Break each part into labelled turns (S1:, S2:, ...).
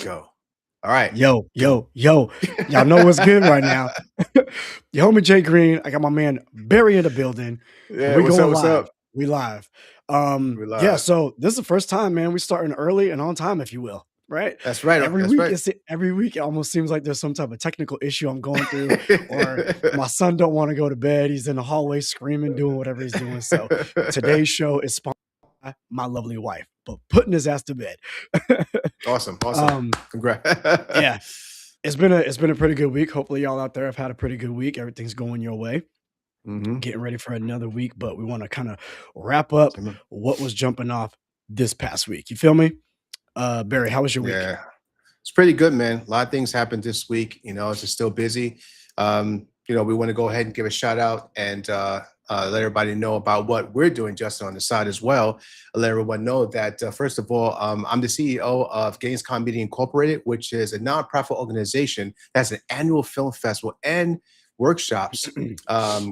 S1: go. All right,
S2: Yo,
S1: go.
S2: yo, yo. Y'all know what's good right now. Your homie Jay Green. I got my man Barry in the building. And
S1: Yeah,
S2: we
S1: what's up?
S2: going
S1: What's
S2: live.
S1: up?
S2: We live.
S1: We're
S2: Yeah,
S1: live.
S2: so this is the first time, man. We starting early and on time, if you will. Right?
S1: That's right.
S2: Every
S1: That's
S2: week
S1: right.
S2: every week it almost seems like there's some type of technical issue I'm going through, or my son don't want to go to bed. He's in the hallway screaming, doing whatever he's doing. So today's show is sponsored by my lovely wife, but putting his ass to bed.
S1: Awesome. Awesome.
S2: um,
S1: Congrats.
S2: yeah, it's been a pretty good week. Hopefully, y'all out there have had a pretty good week. Everything's going your way.
S1: hmm
S2: Getting ready for another week, but we want to kind of wrap up what was jumping off this past week. You feel me? Barry, how was your week?
S1: Yeah, it's pretty good, man. A lot of things happened this week. It's just still busy. We want to go ahead and give a shout out and let everybody know about what we're doing just on the side as well. Let everyone know that, first of all, I'm the CEO of Gaines Media Incorporated, which is a nonprofit organization that's an annual film festival and workshops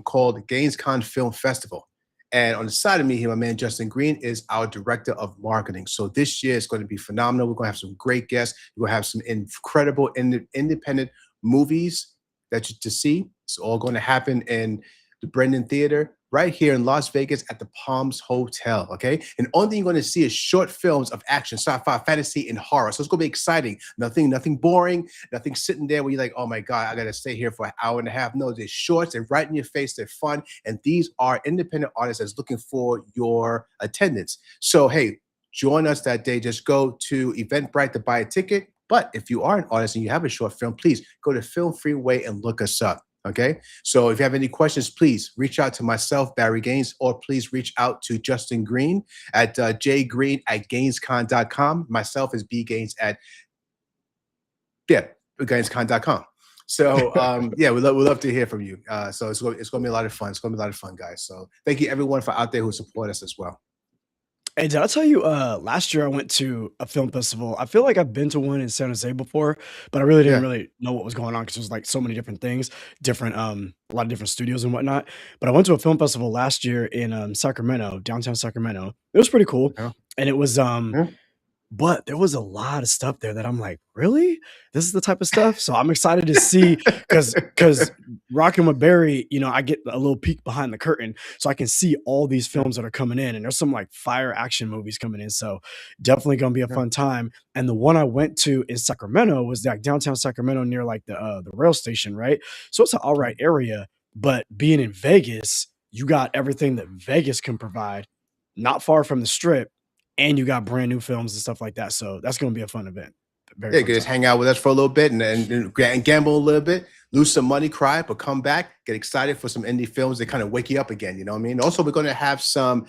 S1: called Gainescon Film Festival. And on the side of me here, my man Justin Greene is our director of marketing. So this year is going to be phenomenal. We're going to have some great guests. We're going to have some incredible independent movies to see. It's all going to happen in the Brendan Theater right here in Las Vegas at the Palms Hotel. Okay. And the only thing you're going to see is short films of action, sci-fi, fantasy, and horror. So it's going to be exciting. Nothing boring, nothing sitting there where you're like, oh my God, I got to stay here for an hour and a half. No, they're shorts, they're right in your face, they're fun. And these are independent artists that's looking for your attendance. So, hey, join us that day. Just go to Eventbrite to buy a ticket. But if you are an artist and you have a short film, please go to Film Freeway and look us up. Okay. So if you have any questions, please reach out to myself, Barry Gaines, or please reach out to Justin Greene at jgreen@gainescon.com. Myself is bgaines at gainescon.com. So we love to hear from you. So it's going to be a lot of fun. It's going to be a lot of fun, guys. So thank you everyone for out there who support us as well.
S2: Hey, did I tell you last year I went to a film festival? I feel like I've been to one in San Jose before, but I really didn't
S1: Yeah.
S2: really know what was going on because there's like so many different things, different a lot of different studios and whatnot. But I went to a film festival last year in Sacramento, downtown Sacramento. It was pretty cool.
S1: Yeah.
S2: And it was
S1: Yeah.
S2: but there was a lot of stuff there that I'm like, really? This is the type of stuff? So I'm excited to see because rocking with Barry, I get a little peek behind the curtain. So I can see all these films that are coming in. And there's some like fire action movies coming in. So definitely gonna be a
S1: Yeah.
S2: fun time. And the one I went to in Sacramento was like downtown Sacramento near like the rail station, right? So it's an all right area. But being in Vegas, you got everything that Vegas can provide, not far from the strip, and you got brand new films and stuff like that. So that's going to be a fun event. Very
S1: Yeah,
S2: fun
S1: just
S2: time.
S1: hang out with us for a little bit and gamble a little bit, lose some money, cry, but come back, get excited for some indie films that kind of wake you up again. You know what I mean? Also, we're going to have some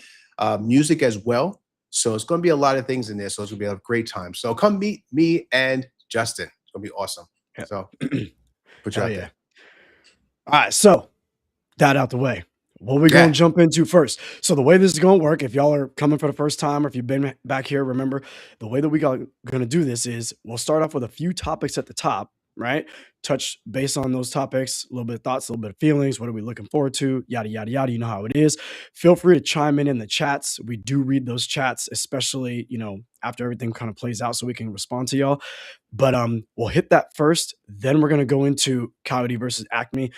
S1: music as well. So it's going to be a lot of things in there. So it's going to be a great time. So come meet me and Justin. It's going to be awesome.
S2: Yeah.
S1: So put you
S2: Hell
S1: out
S2: yeah.
S1: there.
S2: All right. So that out the way. What we going to jump into first? So the way this is going to work, if y'all are coming for the first time or if you've been back here, remember the way that we got going to do this is we'll start off with a few topics at the top, right? Touch base on those topics, a little bit of thoughts, a little bit of feelings. What are we looking forward to? Yada, yada, yada. You know how it is. Feel free to chime in the chats. We do read those chats, especially, after everything kind of plays out so we can respond to y'all. But we'll hit that first. Then we're going to go into Coyote versus Acme.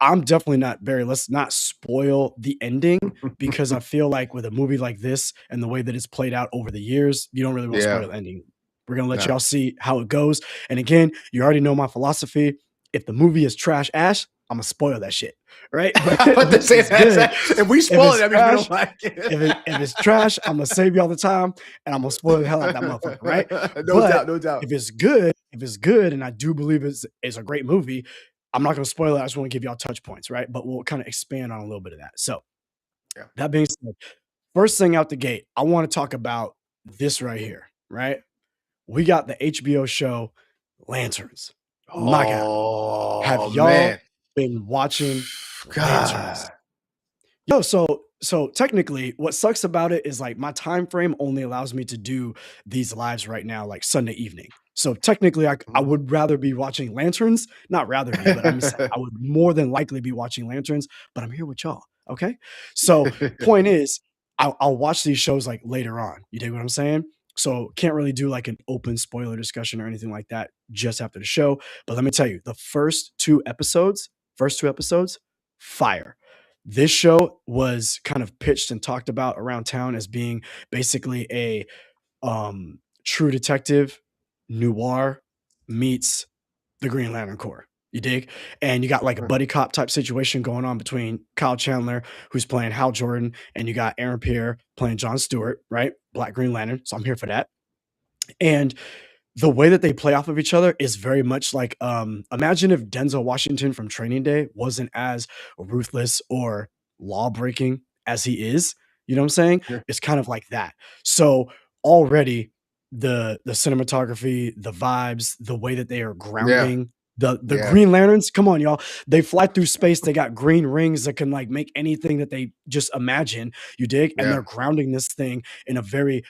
S2: I'm definitely not, Barry, let's not spoil the ending because I feel like with a movie like this and the way that it's played out over the years, you don't really want to spoil the ending. We're going to let y'all see how it goes. And again, you already know my philosophy. If the movie is trash ash, I'm going to spoil that shit, right?
S1: If we spoil it, that means we don't like it.
S2: If it's trash, I'm going to save y'all the time and I'm going to spoil the hell out of that motherfucker, right?
S1: No doubt.
S2: If it's good, and I do believe it's a great movie, I'm not going to spoil it. I just want to give y'all touch points, right? But we'll kind of expand on a little bit of that. So that being said, first thing out the gate, I want to talk about this right here, right? We got the HBO show Lanterns. My God. Have y'all been watching Lanterns? Yo, so technically what sucks about it is like my time frame only allows me to do these lives right now, like Sunday evening. So technically I would rather be watching Lanterns, not rather be, but I would more than likely be watching Lanterns, but I'm here with y'all. Okay. So point is I'll watch these shows like later on. You dig what I'm saying? So can't really do like an open spoiler discussion or anything like that just after the show. But let me tell you, the first two episodes, fire. This show was kind of pitched and talked about around town as being basically a True Detective noir meets the Green Lantern Corps. You dig? And you got like a buddy cop type situation going on between Kyle Chandler, who's playing Hal Jordan, and you got Aaron Pierre playing John Stewart, right? Black Green Lantern. So I'm here for that. And the way that they play off of each other is very much like imagine if Denzel Washington from Training Day wasn't as ruthless or law breaking as he is. You know what I'm saying?
S1: Yeah.
S2: It's kind of like that. So already the cinematography, the vibes, the way that they are
S1: Yeah.
S2: grounding the
S1: Yeah.
S2: Green Lanterns, come on, y'all. They fly through space. They got green rings that can like make anything that they just imagine. You dig? And they're
S1: Yeah.
S2: grounding this thing in a very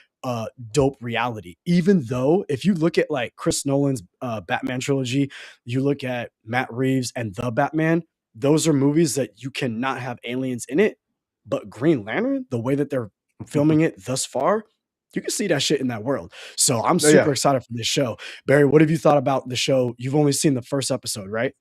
S2: dope reality. Even though if you look at like Chris Nolan's Batman trilogy, you look at Matt Reeves and The Batman, those are movies that you cannot have aliens in it. But Green Lantern, the way that they're filming it thus far, you can see that shit in that world. So I'm
S1: Oh, yeah.
S2: super excited for this show. Barry, what have you thought about the show? You've only seen the first episode, right?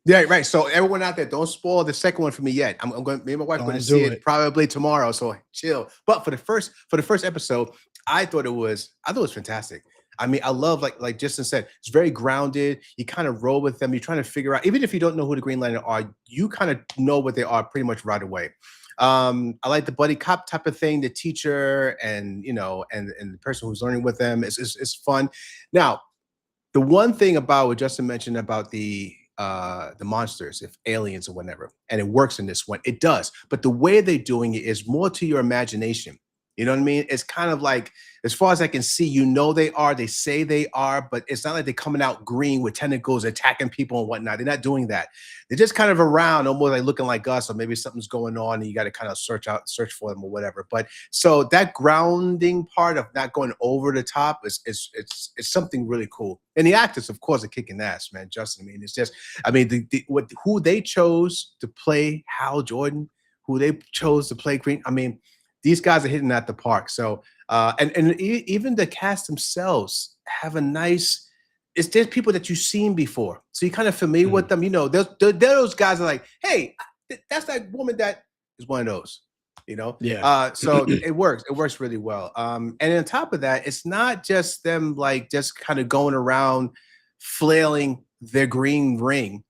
S1: Yeah, right. So everyone out there, don't spoil the second one for me yet. I'm going. Me and my wife are going to
S2: Don't
S1: see
S2: do
S1: it
S2: it.
S1: probably tomorrow. So chill. But for the first episode, I thought it was fantastic. I mean, I love like Justin said, it's very grounded. You kind of roll with them. You're trying to figure out, even if you don't know who the Green Lantern are, you kind of know what they are pretty much right away. I like the buddy cop type of thing, the teacher and and the person who's learning with them is fun. Now, the one thing about what Justin mentioned about the monsters, if aliens or whatever, and it works in this one, it does. But the way they're doing it is more to your imagination. You know what I mean? It's kind of like, as far as I can see, they say they are, but it's not like they're coming out green with tentacles attacking people and whatnot. They're not doing that. They're just kind of around, almost like looking like us, or maybe something's going on and you got to kind of search for them or whatever. But so that grounding part of not going over the top is something really cool. And the actors, of course, are kicking ass, man. Justin, I mean, it's just, I mean, who they chose to play Hal Jordan, who they chose to play Green. I mean, these guys are hitting at the park. So, even the cast themselves have a nice. It's just people that you've seen before, so you're kind of familiar with
S2: Mhm.
S1: them. Those guys are like, hey, that's that woman that is one of those.
S2: Yeah.
S1: So it works. It works really well. And on top of that, it's not just them like just kind of going around flailing their green ring.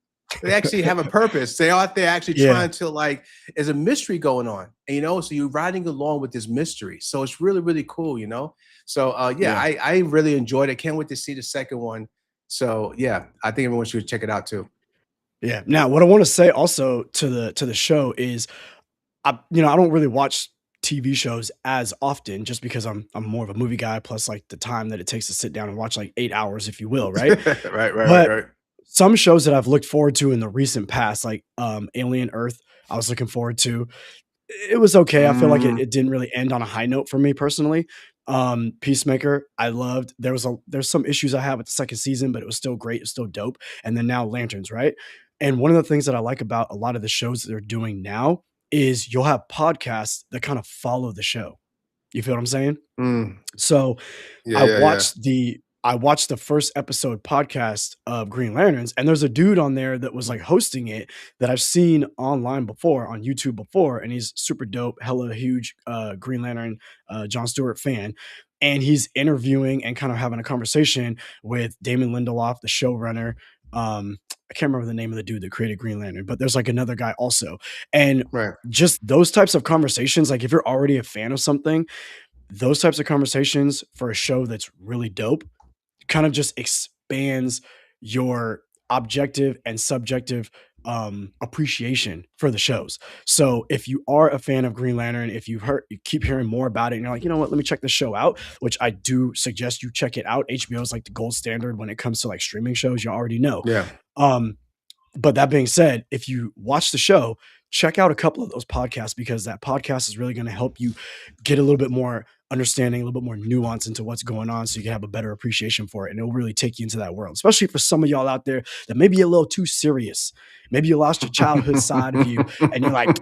S1: They actually have a purpose. They're out there actually
S2: Yeah.
S1: trying to like, there's a mystery going on, and, so you're riding along with this mystery. So it's really, really cool. So yeah,
S2: Yeah.
S1: I really enjoyed it. Can't wait to see the second one. So yeah, I think everyone should check it out too.
S2: Yeah. Now, what I want to say also to the show is I don't really watch TV shows as often just because I'm more of a movie guy plus like the time that it takes to sit down and watch like 8 hours, if you will, right?
S1: Right, right, right,
S2: But
S1: right.
S2: some shows that I've looked forward to in the recent past, like Alien Earth, I was looking forward to. It was okay. I feel like
S1: Mm,
S2: it didn't really end on a high note for me personally. Peacemaker, I loved. There's some issues I had with the second season, but it was still great. It's still dope. And then now Lanterns, right? And one of the things that I like about a lot of the shows that they're doing now is you'll have podcasts that kind of follow the show. You feel what I'm saying?
S1: mm.
S2: So
S1: Yeah, yeah, yeah.
S2: I watched the first episode podcast of Green Lanterns, and there's a dude on there that was like hosting it that I've seen online before on YouTube before, and he's super dope, hella huge Green Lantern John Stewart fan. And he's interviewing and kind of having a conversation with Damon Lindelof, the showrunner. I can't remember the name of the dude that created Green Lantern, but there's like another guy also. And
S1: Right.
S2: just those types of conversations, like if you're already a fan of something, those types of conversations for a show that's really dope kind of just expands your objective and subjective appreciation for the shows. So if you are a fan of Green Lantern, if you keep hearing more about it and you're like, you know what, let me check the show out, which I do suggest you check it out. HBO is like the gold standard when it comes to like streaming shows, you already know.
S1: Yeah.
S2: Um, but that being said, if you watch the show, check out a couple of those podcasts because that podcast is really going to help you get a little bit more understanding, a little bit more nuance into what's going on so you can have a better appreciation for it. And it'll really take you into that world, especially for some of y'all out there that may be a little too serious. Maybe you lost your childhood side of you and you're like,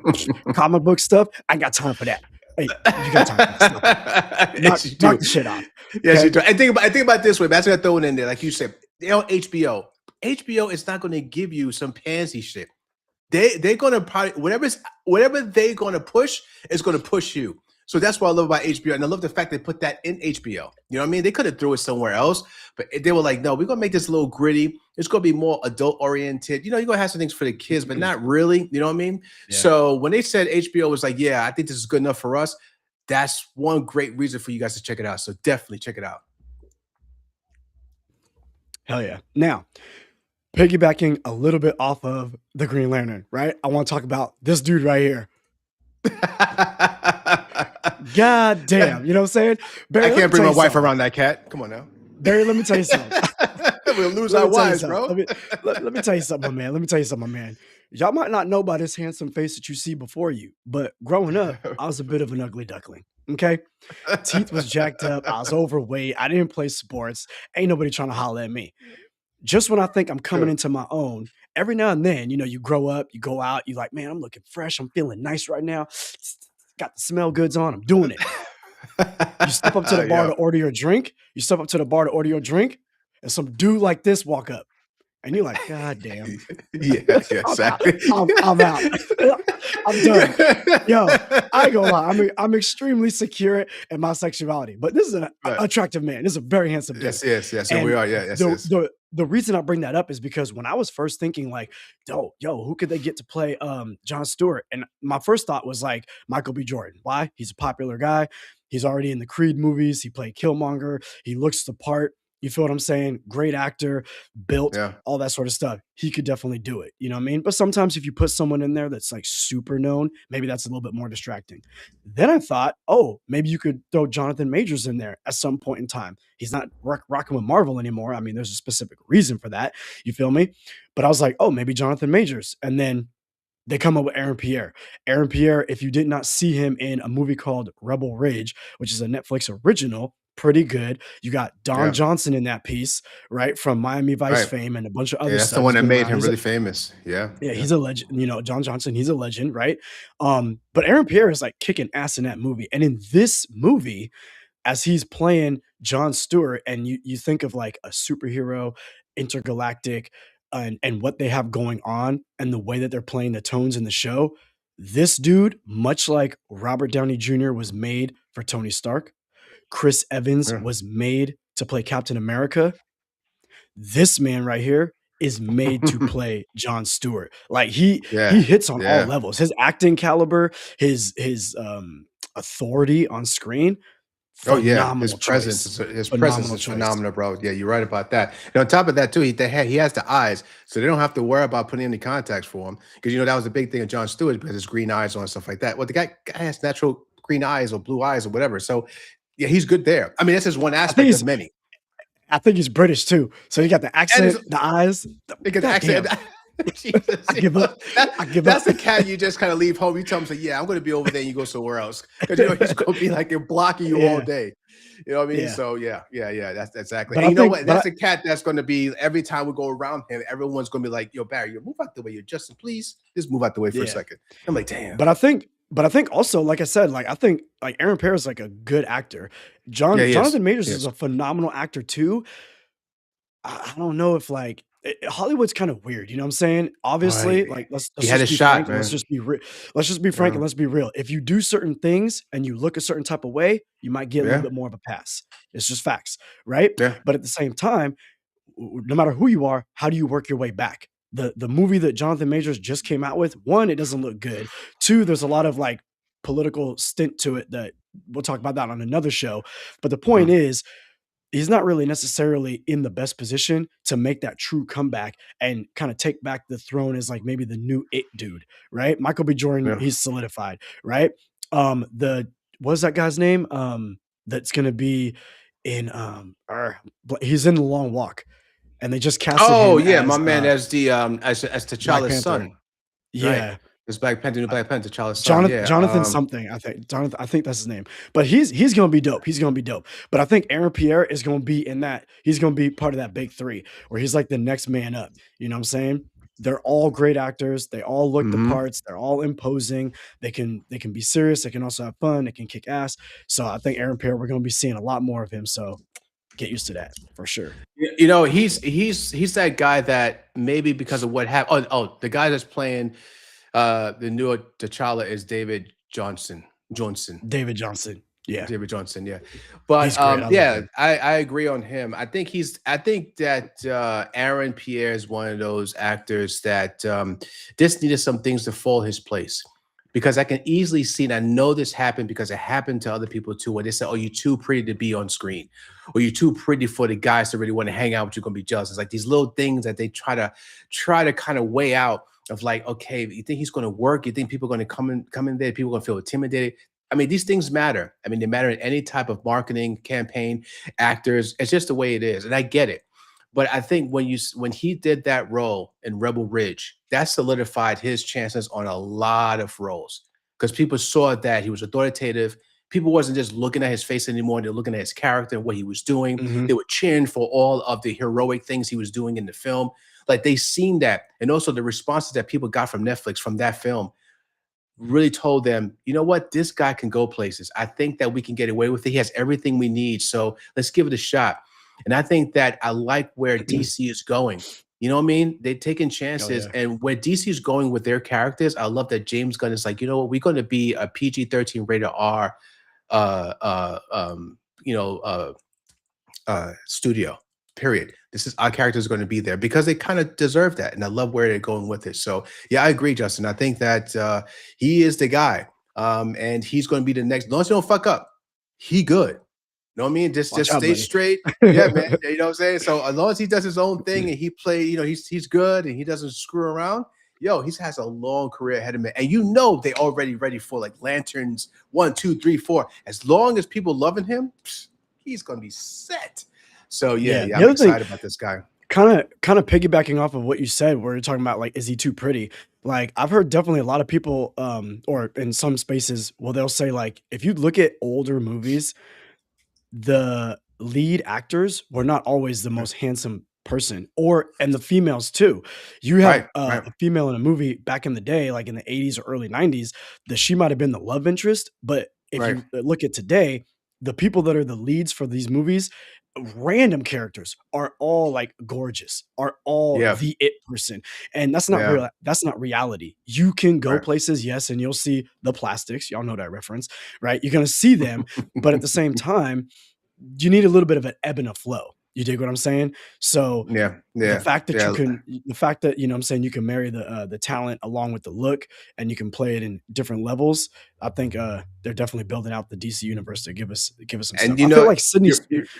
S2: comic book stuff, I ain't got time for that. Hey, you gotta talk about it. Stop it.
S1: Yes, you
S2: Knock
S1: do.
S2: the shit off.
S1: Yes, you
S2: Okay.
S1: do. I think about it this way. But that's gonna throw it in there, like you said. You know, HBO. HBO is not going to give you some pansy shit. They're gonna probably whatever they're gonna push is gonna push you. So that's what I love about HBO, and I love the fact they put that in HBO. You know what I mean? They could have threw it somewhere else, but they were like, no, we're gonna make this a little gritty. It's gonna be more adult oriented. You know, you're gonna have some things for the kids, but not really. You know what I mean?
S2: Yeah.
S1: So when they said HBO was like, yeah, I think this is good enough for us, that's one great reason for you guys to check it out. So definitely check it out.
S2: Hell yeah. Now, piggybacking a little bit off of the Green Lantern, right? I want to talk about this dude right here. God damn. You know what I'm saying? Barry,
S1: I
S2: let me
S1: can't bring
S2: tell
S1: my
S2: you
S1: wife
S2: something.
S1: around that cat. Come on now.
S2: Barry, let me tell you something.
S1: We'll lose
S2: Let
S1: our
S2: me tell you
S1: wives,
S2: something.
S1: bro.
S2: Let me tell you something, my man. Let me tell you something, my man. Y'all might not know about this handsome face that you see before you, but growing up, I was a bit of an ugly duckling. Okay. Teeth was jacked up. I was overweight. I didn't play sports. Ain't nobody trying to holler at me. Just when I think I'm coming into my own, every now and then, you know, you grow up, you go out, you like, man, I'm looking fresh. I'm feeling nice right now. Got the smell goods on. I'm doing it. You step up to the bar
S1: Yeah.
S2: to order your drink. You step up to the bar to order your drink, and some dude like this walk up, and you're like, God damn.
S1: Yeah, yeah,
S2: I'm out.
S1: exactly.
S2: I'm out. I'm done. Yo, I ain't gonna lie. I'm extremely secure in my sexuality, but this is an
S1: Right.
S2: attractive man. This is a very handsome dude.
S1: Yes. And we
S2: And
S1: are. Yeah, yes,
S2: the
S1: yes.
S2: the the reason I bring that up is because when I was first thinking like, yo, who could they get to play John Stewart? And my first thought was like Michael B. Jordan. Why? He's a popular guy. He's already in the Creed movies. He played Killmonger. He looks the part. You feel what I'm saying? Great actor, built,
S1: Yeah.
S2: all that sort of stuff. He could definitely do it. You know what I mean? But sometimes if you put someone in there that's like super known, maybe that's a little bit more distracting. Then I thought, oh, maybe you could throw Jonathan Majors in there at some point in time. He's not rocking with Marvel anymore. I mean, there's a specific reason for that. You feel me? But I was like, oh, maybe Jonathan Majors. And then they come up with Aaron Pierre. Aaron Pierre, if you did not see him in a movie called Rebel Ridge, which is a Netflix original, pretty good. You got Don
S1: Yeah.
S2: Johnson in that piece, right? From Miami Vice
S1: Right.
S2: fame and a bunch of
S1: Yeah,
S2: other
S1: that's the
S2: stuff.
S1: one
S2: He's
S1: that
S2: been
S1: made
S2: around.
S1: him really famous. Yeah.
S2: Yeah,
S1: Yeah.
S2: he's a legend. You know, John Johnson, he's a legend, right? But Aaron Pierre is like kicking ass in that movie. And in this movie, as he's playing John Stewart, and you think of like a superhero, intergalactic, and what they have going on, and the way that they're playing the tones in the show. This dude, much like Robert Downey Jr. was made for Tony Stark, Chris Evans
S1: Yeah.
S2: was made to play Captain America. This man right here is made to play John Stewart. Like he
S1: Yeah.
S2: hits on all
S1: Yeah.
S2: levels. His acting caliber, his authority on screen,
S1: Oh yeah, his
S2: phenomenal
S1: presence
S2: choice.
S1: is his presence
S2: Phenomenal
S1: is
S2: choice.
S1: phenomenal, bro. Yeah, you're right about that. And on top of that, too, he has the eyes, so they don't have to worry about putting any contacts for him because you know that was the big thing of John Stewart because his green eyes on and stuff like that. Well, the guy has natural green eyes or blue eyes or whatever, so yeah, he's good there. I mean, that's just one
S2: I think
S1: aspect of
S2: he's
S1: many.
S2: I think he's British too. So you got the
S1: And
S2: accent,
S1: his
S2: the eyes.
S1: because
S2: God
S1: accent.
S2: damn.
S1: Jesus,
S2: I give up. I give
S1: that's
S2: up.
S1: the cat you just kind of leave home. You tell him, say, "Yeah, I'm going to be over there," and you go somewhere else because you know he's going to be like they're blocking you all
S2: Yeah,
S1: day. You know what I mean?
S2: yeah.
S1: So yeah. That's exactly.
S2: But
S1: And
S2: I
S1: you know
S2: think,
S1: what?
S2: but
S1: That's a cat that's going to be every time we go around him. Everyone's going to be like, "Yo, Barry, you move out the way. You're Justin, please. Just move out the way for a
S2: yeah.
S1: second." I'm like, "Damn."
S2: But I think also, like I said, like I think like Aaron Pair is like a good actor.
S1: Yeah, he is.
S2: Jonathan Majors is
S1: Yes.
S2: a phenomenal actor too. I don't know if like Hollywood's kind of weird, you know what I'm saying?
S1: Right.
S2: Obviously, like
S1: He
S2: let's
S1: had a
S2: just be
S1: shot,
S2: frank and
S1: man.
S2: let's just be frank and
S1: Yeah.
S2: let's be real. If you do certain things and you look a certain type of way, you might get a little
S1: Yeah.
S2: bit more of a pass. It's just facts, right?
S1: Yeah.
S2: But at the same time, no matter who you are, how do you work your way back? The movie that Jonathan Majors just came out with, one, it doesn't look good. Two, there's a lot of like political stint to it that we'll talk about that on another show. But the point
S1: Mhm.
S2: is, he's not really necessarily in the best position to make that true comeback and kind of take back the throne as like maybe the new it dude, right? Michael B. Jordan,
S1: Yeah.
S2: he's solidified, right? The what's that guy's name? That's gonna be in he's in the long walk and they just casted
S1: Oh
S2: him
S1: yeah, my
S2: as
S1: man as the as
S2: Black
S1: T'Challa's
S2: Panther.
S1: son. Right.
S2: Yeah.
S1: It's Black Panther, new
S2: Uh,
S1: Black Panther, T'Challa's son. Yeah.
S2: Jonathan something, I think. Jonathan, I think that's his name. But he's gonna be dope. He's gonna be dope. But I think Aaron Pierre is gonna be in that. He's gonna be part of that big three where he's like the next man up. You know what I'm saying? they're all great actors. They all look the
S1: Mhm.
S2: parts. They're all imposing. They can be serious. They can also have fun. They can kick ass. So I think Aaron Pierre, we're going to be seeing a lot more of him. So get used to that for sure.
S1: He's that guy that maybe because of what happened. The guy that's playing the new T'Challa is Johnson.
S2: David Johnson. Yeah,
S1: David Johnson, yeah. But
S2: he's great. I love
S1: yeah,
S2: him.
S1: I agree on him. I think that Aaron Pierre is one of those actors that just needed some things to fall his place. Because I can easily see, and I know this happened because it happened to other people too, where they say, "Oh, you're too pretty to be on screen," or "You're too pretty for the guys to really want to hang out with you." Gonna be jealous. It's like these little things that they try to kind of weigh out of like, okay, you think he's going to work? You think people are going to come in there? People are going to feel intimidated? I mean, these things matter. I mean, they matter in any type of marketing campaign, actors. It's just the way it is, and I get it. But I think when he did that role in Rebel Ridge, that solidified his chances on a lot of roles because people saw that he was authoritative. People wasn't just looking at his face anymore; they're looking at his character and what he was doing.
S2: Hmm.
S1: They were cheering for all of the heroic things he was doing in the film. Like they seen that, and also the responses that people got from Netflix from that film really told them, you know what, this guy can go places. I think that we can get away with it. He has everything we need. So let's give it a shot. And I think that I like where DC is going. You know what I mean? They're taking
S2: Oh
S1: chances.
S2: yeah.
S1: And where DC is going with their characters, I love that James Gunn is like, you know what, we're going to be a PG-13 rated R uh uh um you know studio. Period. This is our characters are going to be there because they kind of deserve that, and I love where they're going with it. So yeah, I agree, Justin. I think that he is the guy, and he's going to be the next. As long as he don't fuck up, he good. You know what I mean?
S2: Watch
S1: Just
S2: out,
S1: stay
S2: buddy.
S1: straight. Yeah, man. You know what I'm saying? So as long as he does his own thing and he play, he's good and he doesn't screw around. Yo, he has a long career ahead of him, and you know they already ready for like Lanterns 1, 2, 3, 4. As long as people loving him, he's gonna be set. So yeah,
S2: Yeah.
S1: yeah,
S2: The
S1: I'm
S2: other thing,
S1: excited about this guy.
S2: kind of piggybacking off of what you said, where you're talking about like, is he too pretty? Like I've heard definitely a lot of people, or in some spaces, well, they'll say like, if you look at older movies, the lead actors were not always the
S1: Yeah.
S2: most handsome person, or and the females too. You have
S1: Right, right,
S2: a female in a movie back in the day, like in the 80s or early 90s, that she might have been the love interest. But if
S1: right.
S2: you look at today, the people that are the leads for these movies, random characters are all like gorgeous, are all
S1: Yeah,
S2: the it person. And that's not
S1: yeah,
S2: real. That's not reality. You can go
S1: right.
S2: places, yes, and you'll see the plastics. Y'all know that reference, right? You're gonna see them, but at the same time, you need a little bit of an ebb and a flow. You dig what I'm saying? So
S1: Yeah,
S2: the
S1: yeah,
S2: fact that you
S1: yeah.
S2: can the fact that, you know what I'm saying, you can marry the talent along with the look and you can play it in different levels, I think they're definitely building out the DC universe to give us some stuff.
S1: And you know, you're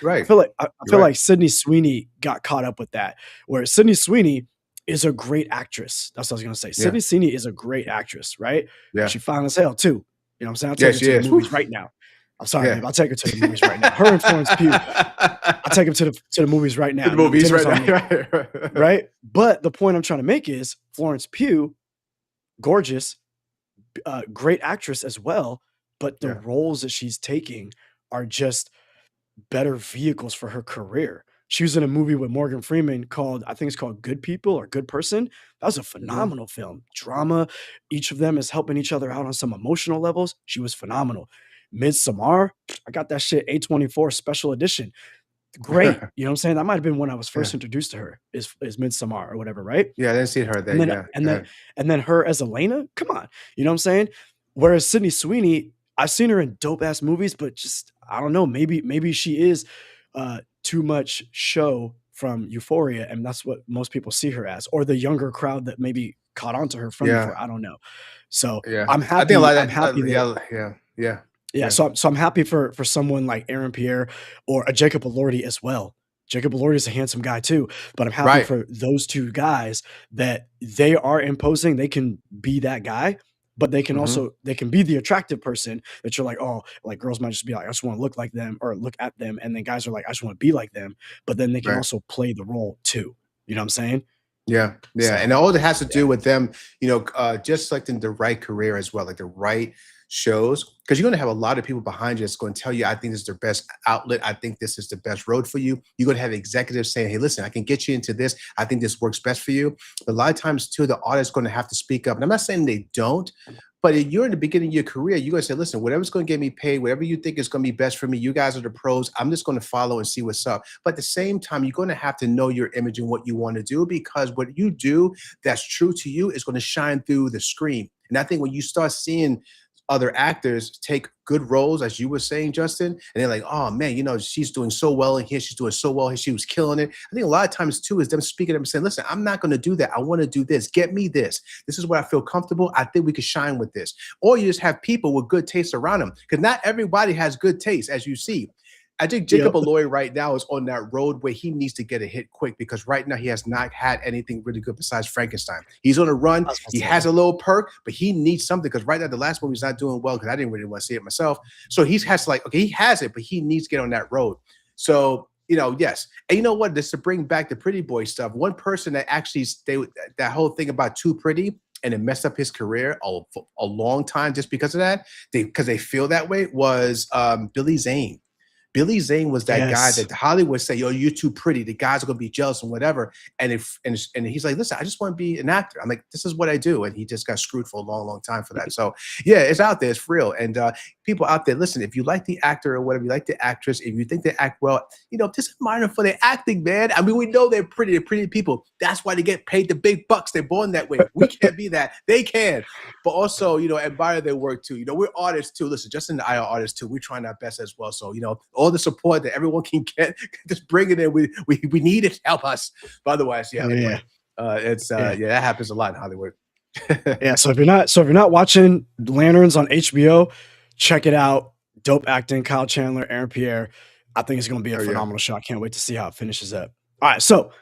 S1: right.
S2: I
S1: You're
S2: feel
S1: right.
S2: like Sydney Sweeney got caught up with that, where Sydney Sweeney is a great actress. That's what I was gonna say.
S1: Yeah,
S2: Sydney Sweeney is a great actress, right?
S1: yeah,
S2: She fine as hell too. You know what I'm saying? I'll
S1: yeah.
S2: take her
S1: She
S2: to the
S1: is. Whew.
S2: movies right now. I'm sorry,
S1: Yeah.
S2: babe. I'll take her to the movies right now. Her and Florence Pugh. I'll take them to the movies right
S1: The
S2: now. You know,
S1: movies,
S2: dinner's
S1: right,
S2: on
S1: right,
S2: me,
S1: right, right.
S2: right? But the point I'm trying to make is Florence Pugh, gorgeous, great actress as well, but the
S1: Yeah.
S2: roles that she's taking are just better vehicles for her career. She was in a movie with Morgan Freeman called, I think it's called Good People or Good Person. That was a
S1: Mhm.
S2: phenomenal film. Drama. Each of them is helping each other out on some emotional levels. She was phenomenal. Midsommar, I got that shit A24 special edition. Great. You know what I'm saying? That might have been when I was
S1: Yeah.
S2: first introduced to her, is Midsommar or whatever, right?
S1: Yeah, I didn't see her there.
S2: And then
S1: Yeah,
S2: and
S1: go
S2: then
S1: ahead.
S2: and then her as Elena, come on, you know what I'm saying? Whereas Sydney Sweeney, I've seen her in dope ass movies, but just I don't know, maybe she is too much show from Euphoria, and that's what most people see her as, or the younger crowd that maybe caught on to her from
S1: Yeah,
S2: Euphoria. I don't know. So
S1: yeah.
S2: I'm
S1: I think a
S2: happy.
S1: lot
S2: I'm
S1: of that,
S2: happy that
S1: yeah, yeah, yeah,
S2: yeah,
S1: yeah.
S2: so I'm happy for someone like Aaron Pierre or a Jacob Elordi as well. Jacob Elordi is a handsome guy too, but I'm happy
S1: Right.
S2: for those 2 guys that they are imposing. They can be that guy, but
S1: Hmm.
S2: they can be the attractive person that you're like, "Oh," like girls might just be like, "I just wanna look like them," or look at them, and then guys are like, "I just wanna be like them," but then they can
S1: Right.
S2: also play the role too. You know what I'm saying?
S1: Yeah, yeah, and
S2: So,
S1: all it has to
S2: yeah.
S1: do with them, just selecting the right career as well, like the right shows, because you're going to have a lot of people behind you that's going to tell you, I think this is the best outlet. I think this is the best road for you. You're going to have executives saying, hey, listen, I can get you into this. I think this works best for you. But a lot of times, too, the artist's going to have to speak up. And I'm not saying they don't, but if you're in the beginning of your career, you're going to say, listen, whatever's going to get me paid, whatever you think is going to be best for me, you guys are the pros. I'm just going to follow and see what's up. But at the same time, you're going to have to know your image and what you want to do, because what you do that's true to you is going to shine through the screen. And I think when you start seeing other actors take good roles, as you were saying, Justin, and they're like, oh man, she's doing so well in here, she's doing so well here, she was killing it. I think a lot of times too is them speaking up and saying, listen, I'm not going to do that. I want to do this. Get me this. This is where I feel comfortable. I think we could shine with this. Or you just have people with good taste around them, because not everybody has good taste, as you see. I think Jacob Aloy right now is on that road where he needs to get a hit quick, because right now he has not had anything really good besides Frankenstein. He's on a run. He has a little perk, but he needs something, because right now the last movie's not doing well, because I didn't really want to see it myself. So he has to he has it, but he needs to get on that road. So, yes. And you know what? Just to bring back the pretty boy stuff, one person that actually that whole thing about Too Pretty, and it messed up his career a long time just because of that, because they feel that way, was Billy Zane. Billy Zane was that guy that Hollywood say, yo, you're too pretty. The guys are going to be jealous and whatever. And he's like, listen, I just want to be an actor. I'm like, this is what I do. And he just got screwed for a long, long time for that. So yeah, it's out there. It's real. And people out there, listen, if you like the actor or whatever, you like the actress, if you think they act well, just admire them for their acting, man. I mean, we know they're pretty people. That's why they get paid the big bucks. They're born that way. We can't be that. They can. But also, admire their work too. We're artists too. Listen, Justin and I are artists too. We're trying our best as well. So, all the support that everyone can get, just bring it in. We need it. Help us. But otherwise, anyway, that happens a lot in Hollywood.
S2: So if you're not watching Lanterns on HBO, check it out. Dope acting, Kyle Chandler, Aaron Pierre. I think it's going to be a phenomenal show. I can't wait to see how it finishes up. All right, so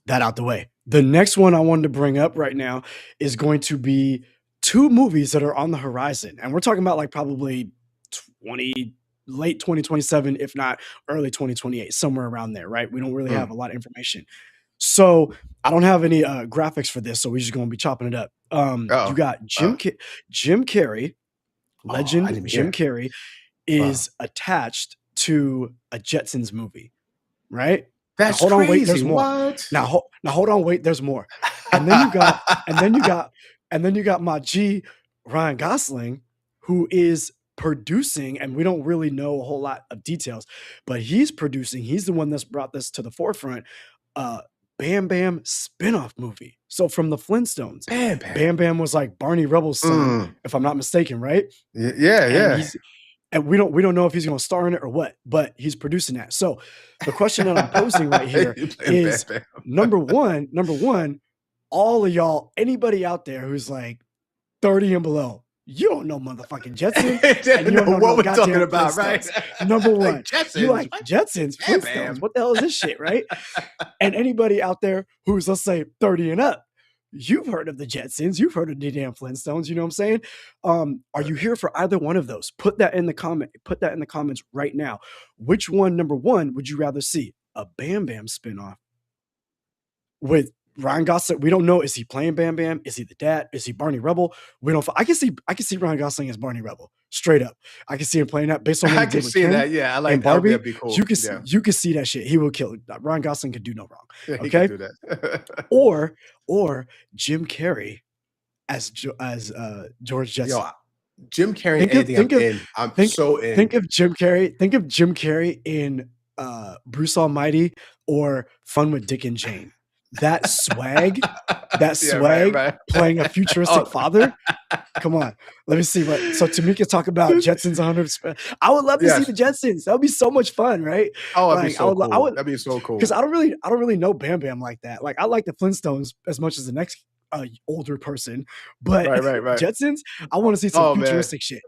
S2: that out the way. The next one I wanted to bring up right now is going to be two movies that are on the horizon, and we're talking about probably late 2027, if not early 2028, somewhere around there, right? We don't really have a lot of information. So I don't have any graphics for this, so we're just going to be chopping it up. You got Jim Carrey, legend Jim Carrey, is attached to a Jetsons movie, right?
S1: That's
S2: hold
S1: crazy.
S2: On, wait, there's more.
S1: What?
S2: Now hold on, wait, there's more. And then you got my G Ryan Gosling, who is producing, and we don't really know a whole lot of details, but he's producing. He's the one that's brought this to the forefront. Bam Bam spinoff movie. So from the Flintstones, Bam Bam was like Barney Rubble's son, if I'm not mistaken, right?
S1: Yeah.
S2: And we don't know if he's going to star in it or what, but he's producing that. So the question that I'm posing right here is number one, all of y'all, anybody out there who's like 30 and below, you don't know motherfucking Jetsons. And you don't know what we're talking about, right? Number one, Jetsons. You like Jetsons, Flintstones. What the hell is this shit, right? And anybody out there who's, let's say, 30 and up, you've heard of the Jetsons. You've heard of the damn Flintstones. You know what I'm saying? Are you here for either one of those? Put that in the comments right now. Which one, number one, would you rather see? A Bam Bam spinoff with Ryan Gosling? We don't know. Is he playing Bam Bam? Is he the dad? Is he Barney Rubble? We don't. I can see Ryan Gosling as Barney Rubble, straight up. I can see him playing that based on what
S1: I can see that. Yeah, I like
S2: Barbie.
S1: That'd be cool.
S2: You can see that shit. He will kill it. Ryan Gosling could do no wrong.
S1: Yeah,
S2: okay,
S1: he could do that.
S2: or Jim Carrey as George Jetson.
S1: Yo, Jim Carrey. I'm so in.
S2: Think of Jim Carrey in Bruce Almighty or Fun with Dick and Jane. That swag, right. Playing a futuristic father. Come on, let me see what. So Tamika talk about Jetsons 100. I would love to see the Jetsons. That would be so much fun, right?
S1: Oh, that'd be so cool. That'd be so cool.
S2: Because I don't really know Bam Bam like that. Like I like the Flintstones as much as the next older person, but
S1: right.
S2: Jetsons, I want to see some futuristic shit.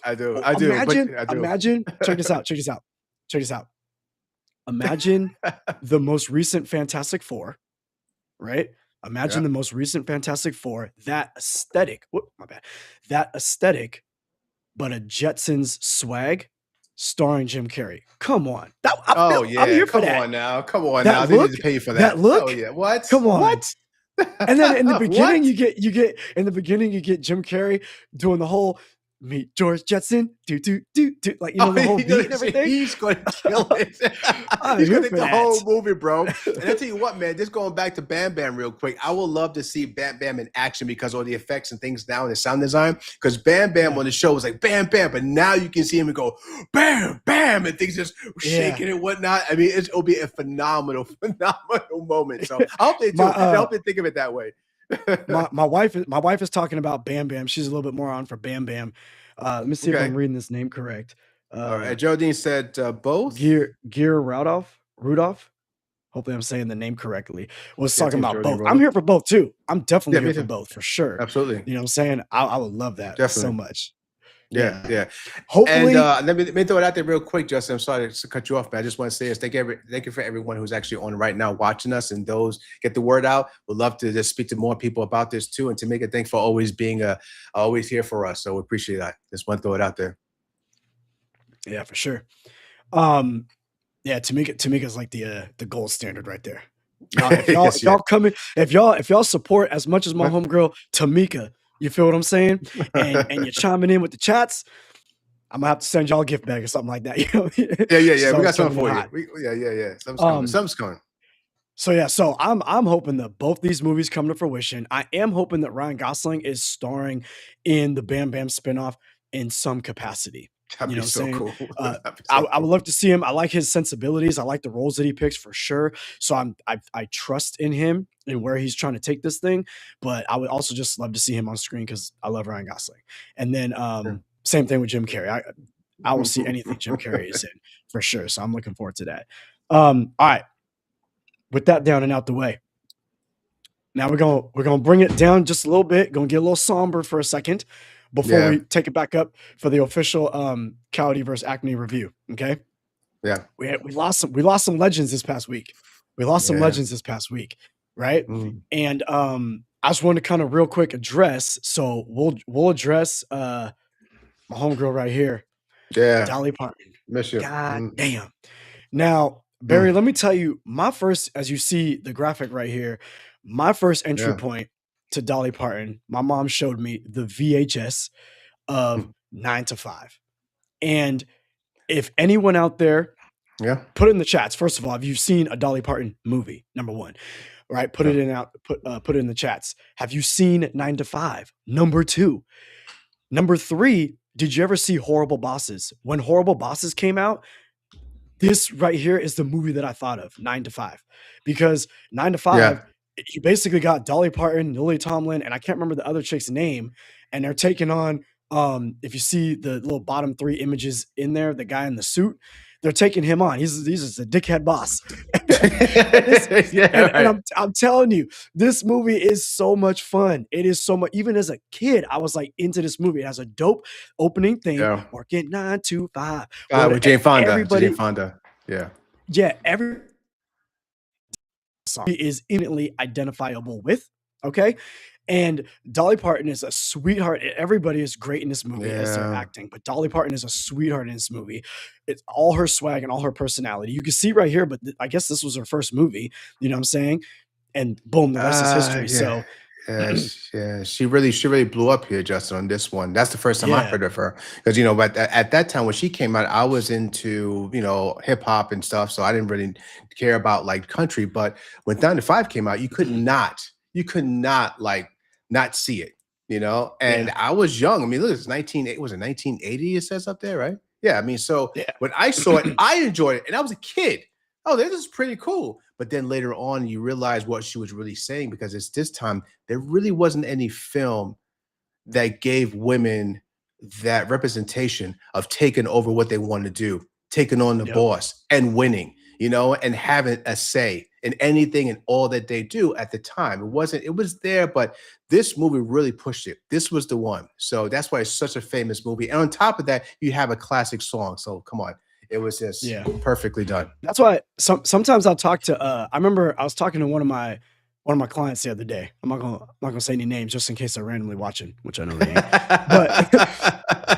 S1: I do.
S2: Imagine. Check this out. Imagine the most recent Fantastic Four. Right? Imagine the most recent Fantastic Four, that aesthetic, but a Jetsons swag starring Jim Carrey. Come on. I'm here for that.
S1: Come on now. They need to pay you for that.
S2: That look?
S1: Oh, yeah. What?
S2: Come on.
S1: What?
S2: And then in the beginning, you get Jim Carrey doing the whole meet George Jetson, do, like,
S1: Oh,
S2: the whole
S1: you know,
S2: beat and everything.
S1: he's going to kill it.
S2: I'm
S1: He's going
S2: here
S1: to
S2: for
S1: take the whole
S2: that.
S1: movie, bro. And I tell you what, man, just going back to Bam Bam real quick, I would love to see Bam Bam in action because all the effects and things now and the sound design. Because Bam Bam
S2: Yeah.
S1: on the show was like Bam Bam, but now you can see him and go Bam Bam, and things just shaking and whatnot. I mean, it'll be a phenomenal moment. So I hope they do. I hope they think of it that way.
S2: My wife is talking about Bam Bam. She's a little bit more on for Bam Bam. Let me see if I'm
S1: Okay.
S2: reading this name correct.
S1: All right. Geraldine said both.
S2: Gear Rudolph. Hopefully, I'm saying the name correctly. Was
S1: Yeah, I
S2: talking
S1: think
S2: about
S1: Geraldine
S2: both.
S1: wrote
S2: I'm
S1: it.
S2: here for both too. I'm definitely
S1: Yeah, me
S2: here for
S1: too.
S2: both for sure.
S1: Absolutely.
S2: You know what I'm saying? I would love that so
S1: Definitely.
S2: much.
S1: Yeah, yeah.
S2: Hopefully,
S1: And let me throw it out there real quick, Justin. I'm sorry to cut you off, but I just want to say this. Thank you for everyone who's actually on right now watching us, and those get the word out. We'd love to just speak to more people about this too, and to make it thanks for always being always here for us. So we appreciate that. Just want to throw it out there.
S2: yeah, for sure. Yeah, Tamika's like the gold standard right there.
S1: Yes,
S2: If y'all support as much as my
S1: yeah.
S2: homegirl Tamika, you feel what I'm saying? And you're chiming in with the chats, I'm gonna have to send y'all a gift bag or something like that. You know?
S1: Yeah. We got something
S2: coming
S1: for
S2: hot.
S1: you. Yeah. Something's coming. Something's coming.
S2: So I'm hoping that both these movies come to fruition. I am hoping that Ryan Gosling is starring in the Bam Bam spinoff in some capacity.
S1: That'd
S2: You
S1: be
S2: know what I'm
S1: so
S2: saying?
S1: cool. That'd be
S2: I
S1: so
S2: would
S1: cool.
S2: love to see him. I like his sensibilities. I like the roles that he picks for sure. So I trust in him and where he's trying to take this thing. But I would also just love to see him on screen because I love Ryan Gosling. And then same thing with Jim Carrey. I will see anything Jim Carrey is in for sure. So I'm looking forward to that. All right. With that down and out the way, now we're gonna bring it down just a little bit. Gonna get a little somber for a second before we take it back up for the official Coyote versus Acme review. Okay.
S1: Yeah.
S2: We lost some legends this past week. Right? And I just wanted to kind of real quick address. So we'll address my homegirl right here.
S1: Yeah.
S2: Dolly Parton.
S1: Miss you.
S2: God damn. Now, Barry, let me tell you, my first, as you see the graphic right here, my first entry point to Dolly Parton, my mom showed me the VHS of 9 to 5. And if anyone out there, put it in the chats. First of all, have you seen a Dolly Parton movie? Number one, right? Put it in the chats. Have you seen 9 to 5? Number two. Number three, did you ever see Horrible Bosses? When Horrible Bosses came out, this right here is the movie that I thought of, 9 to 5. Because 9 to 5, you basically got Dolly Parton, Lily Tomlin, and I can't remember the other chick's name, and they're taking on, if you see the little bottom 3 images in there, the guy in the suit, they're taking him on. He's a dickhead boss. I'm telling you, this movie is so much fun. It is so much. Even as a kid, I was like into this movie. It has a dope opening theme. Working 9 to 5.
S1: With Jane Fonda.
S2: Yeah, every song is eminently identifiable with. Okay. And Dolly Parton is a sweetheart. Everybody is great in this movie as they're acting, but Dolly Parton is a sweetheart in this movie. It's all her swag and all her personality. You can see right here, but I guess this was her first movie. You know what I'm saying? And boom, the rest is history. So
S1: she really blew up here, Justin, on this one. That's the first time I heard of her, because but at that time when she came out, I was into hip hop and stuff, so I didn't really care about like country. But when 9 to 5 came out, you could not like not see it, and I was young. I mean, look, it's 1980 it says up there, right? Yeah, I mean, so when I saw it, I enjoyed it, and I was a kid. Oh, this is pretty cool. But then later on, you realize what she was really saying, because it's this time there really wasn't any film that gave women that representation of taking over what they want to do, taking on the boss and winning, and having a say in anything and all that they do at the time. It was there, but this movie really pushed it. This was the one. So that's why it's such a famous movie. And on top of that, you have a classic song. So come on. It was just perfectly done.
S2: That's why sometimes I'll talk to I remember I was talking to one of my clients the other day. I'm not gonna say any names just in case they're randomly watching, which I know they ain't.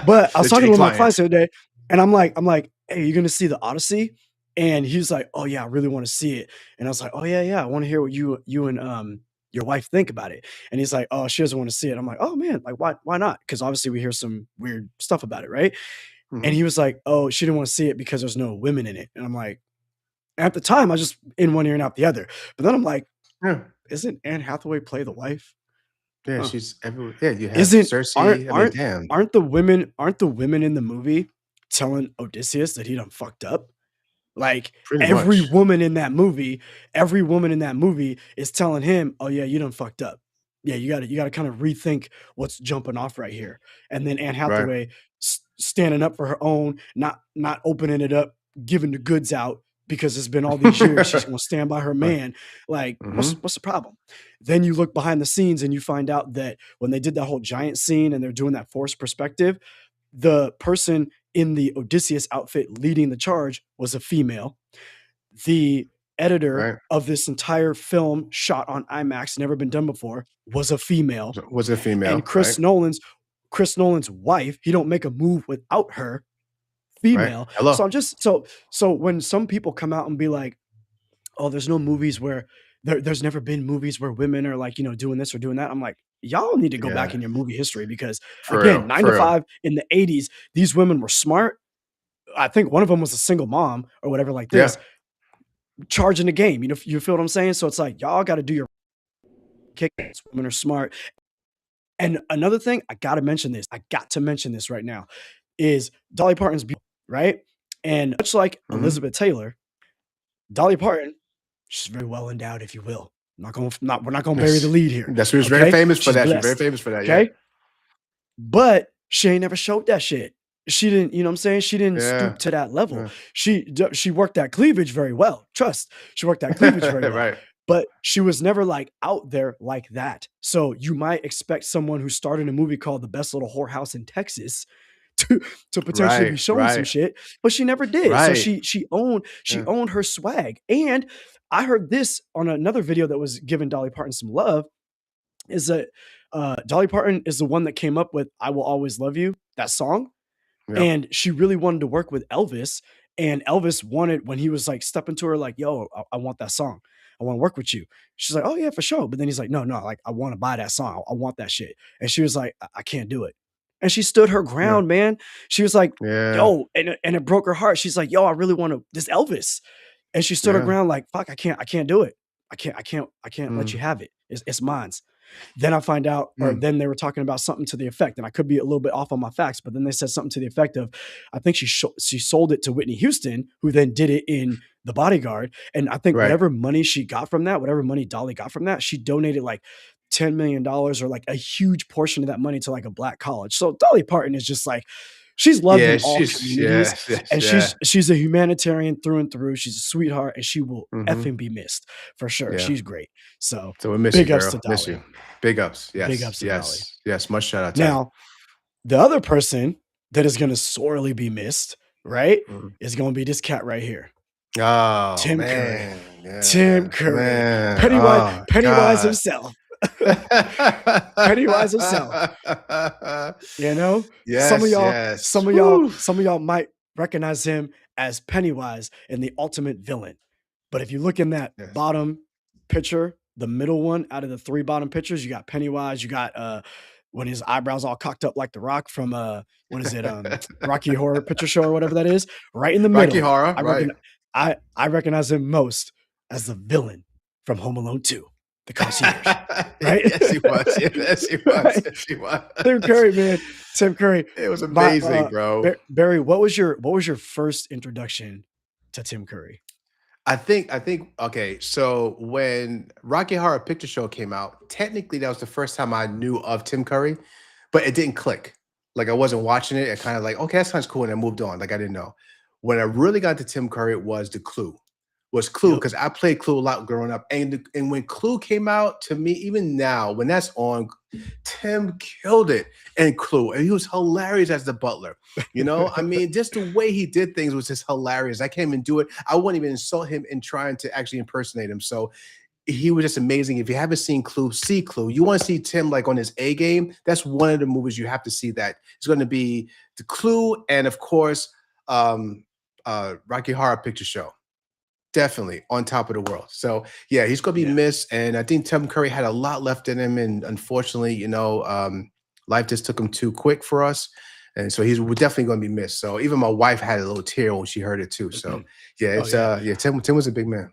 S2: But I was talking to one of my clients the other day, and I'm like, hey, you gonna see the Odyssey? And he's like, oh yeah, I really want to see it. And I was like, oh yeah, I want to hear what you and your wife think about it?" And he's like, "Oh, she doesn't want to see it." I'm like, "Oh man, like why not?" Because obviously we hear some weird stuff about it, right? And
S1: Mhm.
S2: he was like, "Oh, she didn't want to see it because there's no women in it." And I'm like, at the time, I was just in one ear and out the other. But then I'm like,
S1: Yeah.
S2: "Isn't Anne Hathaway play the wife?
S1: Yeah,
S2: Huh?
S1: she's everywhere. Yeah, you have
S2: Isn't
S1: Cersei. I mean, damn,
S2: aren't the women in the movie telling Odysseus that he done fucked up?" Like,
S1: pretty much.
S2: every woman in that movie is telling him, "Oh, yeah, you done fucked up. Yeah, you gotta kinda rethink what's jumping off right here." And then Anne
S1: Right.
S2: Hathaway standing up for her own, not opening it up, giving the goods out because it's been all these years. She's gonna stand by her
S1: Right.
S2: man. Like, what's
S1: Mhm.
S2: what's the problem? Then you look behind the scenes and you find out that when they did that whole giant scene and they're doing that forced perspective, the person in the Odysseus outfit leading the charge was a female. The editor
S1: Right.
S2: of this entire film shot on IMAX, never been done before, was a female.
S1: Was a
S2: And
S1: female, right?
S2: Chris Nolan's wife, he don't make a move without her,
S1: Right.
S2: female.
S1: Hello.
S2: So I'm just so when some people come out and be like, "Oh, there's no movies where there's never been movies where women are like, doing this or doing that." I'm like, y'all need to go back
S1: Yeah,
S2: in your movie history because
S1: for
S2: again,
S1: real,
S2: 9 to
S1: for real.
S2: 5 in the 80s, these women were smart. I think one of them was a single mom or whatever like
S1: Yeah.
S2: this, charging the game. You feel what I'm saying? So it's like y'all got to do your kick. Women are smart. And another thing, I got to mention this. I got to mention this right now is Dolly Parton's beautiful, right? And much like
S1: Mhm.
S2: Elizabeth Taylor, Dolly Parton, she's very well endowed, if you will. We're not gonna bury the
S1: Yes.
S2: lead here.
S1: That's she was very
S2: Okay.
S1: famous for
S2: She's
S1: that. She's very
S2: blessed.
S1: famous for that, yeah.
S2: Okay. But she ain't never showed that shit. She didn't, you know what I'm saying? She didn't
S1: Yeah.
S2: stoop to that level.
S1: Yeah.
S2: She worked that cleavage very well. Trust. She worked that cleavage very well.
S1: Right.
S2: But she was never like out there like that. So you might expect someone who started a movie called The Best Little Whorehouse in Texas to to potentially be
S1: Right,
S2: showing some
S1: right,
S2: shit, but she never did. So
S1: right.
S2: she
S1: Yeah.
S2: owned her swag. And I heard this on another video that was giving Dolly Parton some love is that Dolly Parton is the one that came up with "I Will Always Love You," that song,
S1: Yep.
S2: and she really wanted to work with Elvis. And Elvis wanted when he was like stepping to her, like, "Yo, I want that song. I want to work with you." She's like, "Oh yeah, for sure." But then he's like, "No, no, like I want to buy that song. I want that shit." And she was like, I can't do it." And she stood her
S1: Yeah.
S2: ground, man. She was like,
S1: Yeah.
S2: "Yo," and it broke her heart. She's like, "Yo, I really want to this Elvis." And she stood her
S1: Yeah.
S2: ground, like, "Fuck, I can't do it. I can't let you
S1: Mm.
S2: have it. It's mine." Then I find out, or
S1: Mm.
S2: then they were talking about something to the effect, and I could be a little bit off on my facts, but then they said something to the effect of, I think she sold it to Whitney Houston, who then did it in The Bodyguard, and I think
S1: Right.
S2: whatever money she got from that, whatever money Dolly got from that, she donated like $10 million or like a huge portion of that money to like a black college. So Dolly Parton is just like she's loved in
S1: Yeah,
S2: all
S1: she's
S2: communities,
S1: yes, yes,
S2: and
S1: yeah.
S2: she's a humanitarian through and through. She's a sweetheart, and she will
S1: Mhm.
S2: effing be missed for sure.
S1: Yeah.
S2: She's great. So
S1: So we miss you,
S2: big ups to
S1: girl. Miss
S2: Dolly.
S1: you. Big ups.
S2: Big
S1: Yes,
S2: ups to Dolly.
S1: yes, yes. Much shout out to her.
S2: Now, the other person that is gonna sorely be missed, right,
S1: Mhm.
S2: is gonna be this cat right here,
S1: Oh,
S2: Tim Curry.
S1: man.
S2: Tim
S1: Yeah,
S2: Curry.
S1: man.
S2: Pennywise
S1: Oh,
S2: Pennywise
S1: God.
S2: himself. Pennywise himself. You know? Some of
S1: Yes,
S2: y'all
S1: yes. Woo.
S2: some of y'all might recognize him as Pennywise in The Ultimate Villain. But if you look in that
S1: Yes.
S2: bottom picture, the middle one out of the 3 bottom pictures, you got Pennywise, you got, when his eyebrows all cocked up like The Rock from, what is it, Rocky Horror Picture Show or whatever that is. Right in the
S1: Rocky
S2: middle,
S1: Horror,
S2: I
S1: right.
S2: reckon I recognize him most as the villain from Home Alone 2, the concierge, right?
S1: Yes, he was. Yes, he was.
S2: Right?
S1: Yes, he
S2: Tim
S1: was.
S2: Curry, man. Tim Curry.
S1: It was
S2: My
S1: amazing, bro.
S2: Barry, what was your first introduction to Tim Curry?
S1: I think okay, so when Rocky Horror Picture Show came out, technically that was the first time I knew of Tim Curry, but it didn't click. Like I wasn't watching it. It kind of like, okay, that sounds cool. And I moved on. Like I didn't know. When I really got to Tim Curry, it was the Clue. Was Clue
S2: Yep.
S1: because I played Clue a lot growing up. And when Clue came out, to me, even now, when that's on, Tim killed it in Clue. And he was hilarious as the butler. You know, I mean, just the way he did things was just hilarious. I can't even do it. I wouldn't even insult him in trying to actually impersonate him. So he was just amazing. If you haven't seen Clue, see Clue. You want to see Tim like on his A game. That's one of the movies you have to see. That it's going to be the Clue, and of course, Rocky Horror Picture Show. definitely on top of the world. So yeah, he's gonna be
S2: Yeah.
S1: missed. And I think Tim Curry had a lot left in him, and unfortunately, life just took him too quick for us. And so he's definitely gonna be missed. So even my wife had a little tear when she heard it too. So yeah,
S2: Oh,
S1: it's
S2: yeah.
S1: yeah, Tim was a big man.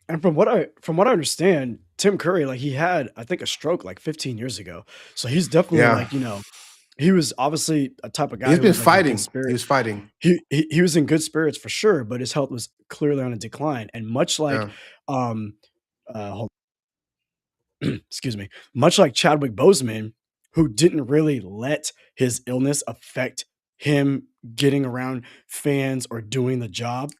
S2: And from what I understand, Tim Curry, like, he had, I think, a stroke, like, 15 years ago. So he's definitely,
S1: Yeah.
S2: like, he was obviously a type of guy
S1: He's
S2: who
S1: been
S2: was, like, in good
S1: fighting. He was
S2: spirits.
S1: fighting.
S2: He was in good spirits for sure, but his health was clearly on a decline, and much like,
S1: Yeah.
S2: um, hold excuse me, much like Chadwick Boseman, who didn't really let his illness affect him getting around fans or doing the job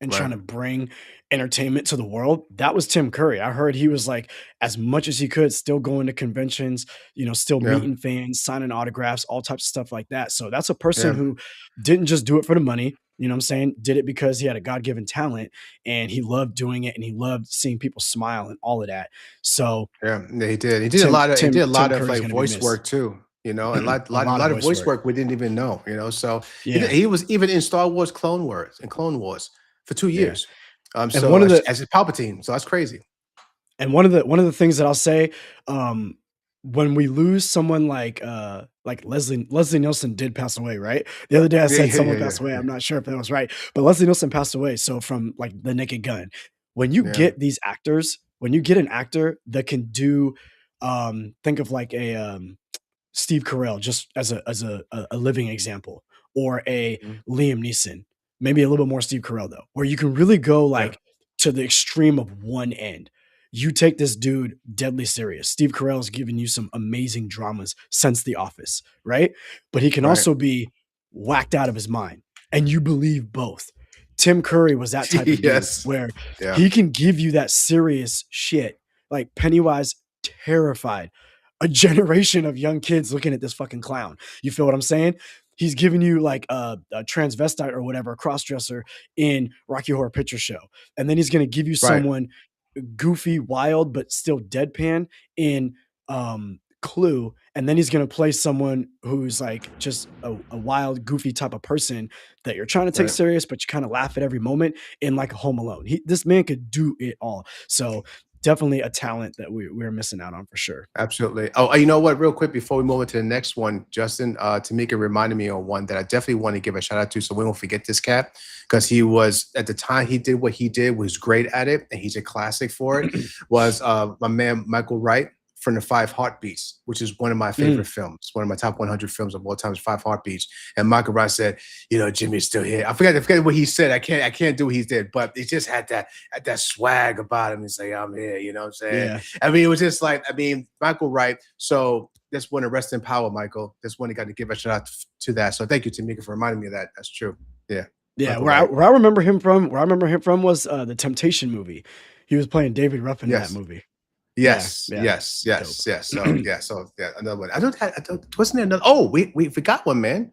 S2: and trying
S1: Right.
S2: to bring entertainment to the world. That was Tim Curry. I heard he was like, as much as he could, still going to conventions, still
S1: Yeah.
S2: meeting fans, signing autographs, all types of stuff like that. So that's a person
S1: Yeah.
S2: who didn't just do it for the money. You know what I'm saying? Did it because he had a God given talent and he loved doing it and he loved seeing people smile and all of that. So
S1: Yeah, he did. He did a
S2: Tim
S1: lot of he did
S2: Tim
S1: a lot
S2: Tim
S1: of
S2: Curry's
S1: like
S2: gonna be
S1: voice
S2: missed.
S1: work too, and
S2: A lot of
S1: lot of
S2: voice
S1: voice
S2: work.
S1: work we didn't even know, So
S2: Yeah,
S1: he was even in Star Wars Clone Wars and Clone Wars for 2
S2: yeah.
S1: years.
S2: And
S1: So
S2: one of the
S1: as a Palpatine, so that's crazy.
S2: and one of the things that I'll say, um, when we lose someone like Leslie Nielsen did pass away, right? The other day I
S1: Yeah,
S2: said
S1: yeah, yeah,
S2: someone
S1: yeah,
S2: passed away.
S1: yeah,
S2: I'm not sure if that was right, but Leslie Nielsen passed away. So from like The Naked Gun, when you
S1: yeah.
S2: get these actors, when you get an actor that can do, think of like a Steve Carell, just as a living example, or a
S1: Mhm.
S2: Liam Neeson, maybe a little bit more Steve Carell though, where you can really go
S1: Yeah,
S2: like to the extreme of one end. You take this dude deadly serious. Steve Carell has given you some amazing dramas since The Office, right? But he can
S1: right.
S2: also be whacked out of his mind, and you believe both. Tim Curry was that type of dude
S1: Yes.
S2: where
S1: Yeah.
S2: he can give you that serious shit, like Pennywise terrified a generation of young kids looking at this fucking clown. You feel what I'm saying? He's giving you like a transvestite or whatever, a crossdresser in Rocky Horror Picture Show, and then he's going to give you
S1: Right.
S2: someone goofy, wild, but still deadpan in Clue, and then he's going to play someone who's like just a wild, goofy type of person that you're trying to take
S1: Right.
S2: serious, but you kind of laugh at every moment in like Home Alone. This man could do it all. So definitely a talent that we're missing out on for sure.
S1: Absolutely. Oh, you know what? Real quick before we move on to the next one, Justin, Tamika reminded me of one that I definitely want to give a shout out to, so we won't forget this cat, because he was at the time he did what he did was great at it, and he's a classic for it. Was my man Michael Wright from the Five Heartbeats, which is one of my favorite
S2: Mm.
S1: films, one of my top 100 films of all time. Is Five Heartbeats, and Michael Wright said, Jimmy's still here. I forget what he said. I can't do what he did, but he just had that swag about him. He's like, I'm here. You know what I'm saying?
S2: Yeah.
S1: I mean, it was just like, Michael Wright. So just want to rest in power, Michael. Just want to got to give a shout out to that. So thank you, Tamika, for reminding me of that. That's true. Yeah,
S2: Yeah,
S1: Michael
S2: where I
S1: Wright.
S2: where I remember him from where I remember him from was, the Temptation movie. He was playing David Ruffin in that
S1: Yes,
S2: movie. Yeah,
S1: yes,
S2: yeah,
S1: yes,
S2: dope.
S1: yes, yes. So yeah, another one. I don't. Wasn't there another? Oh, we forgot one, man.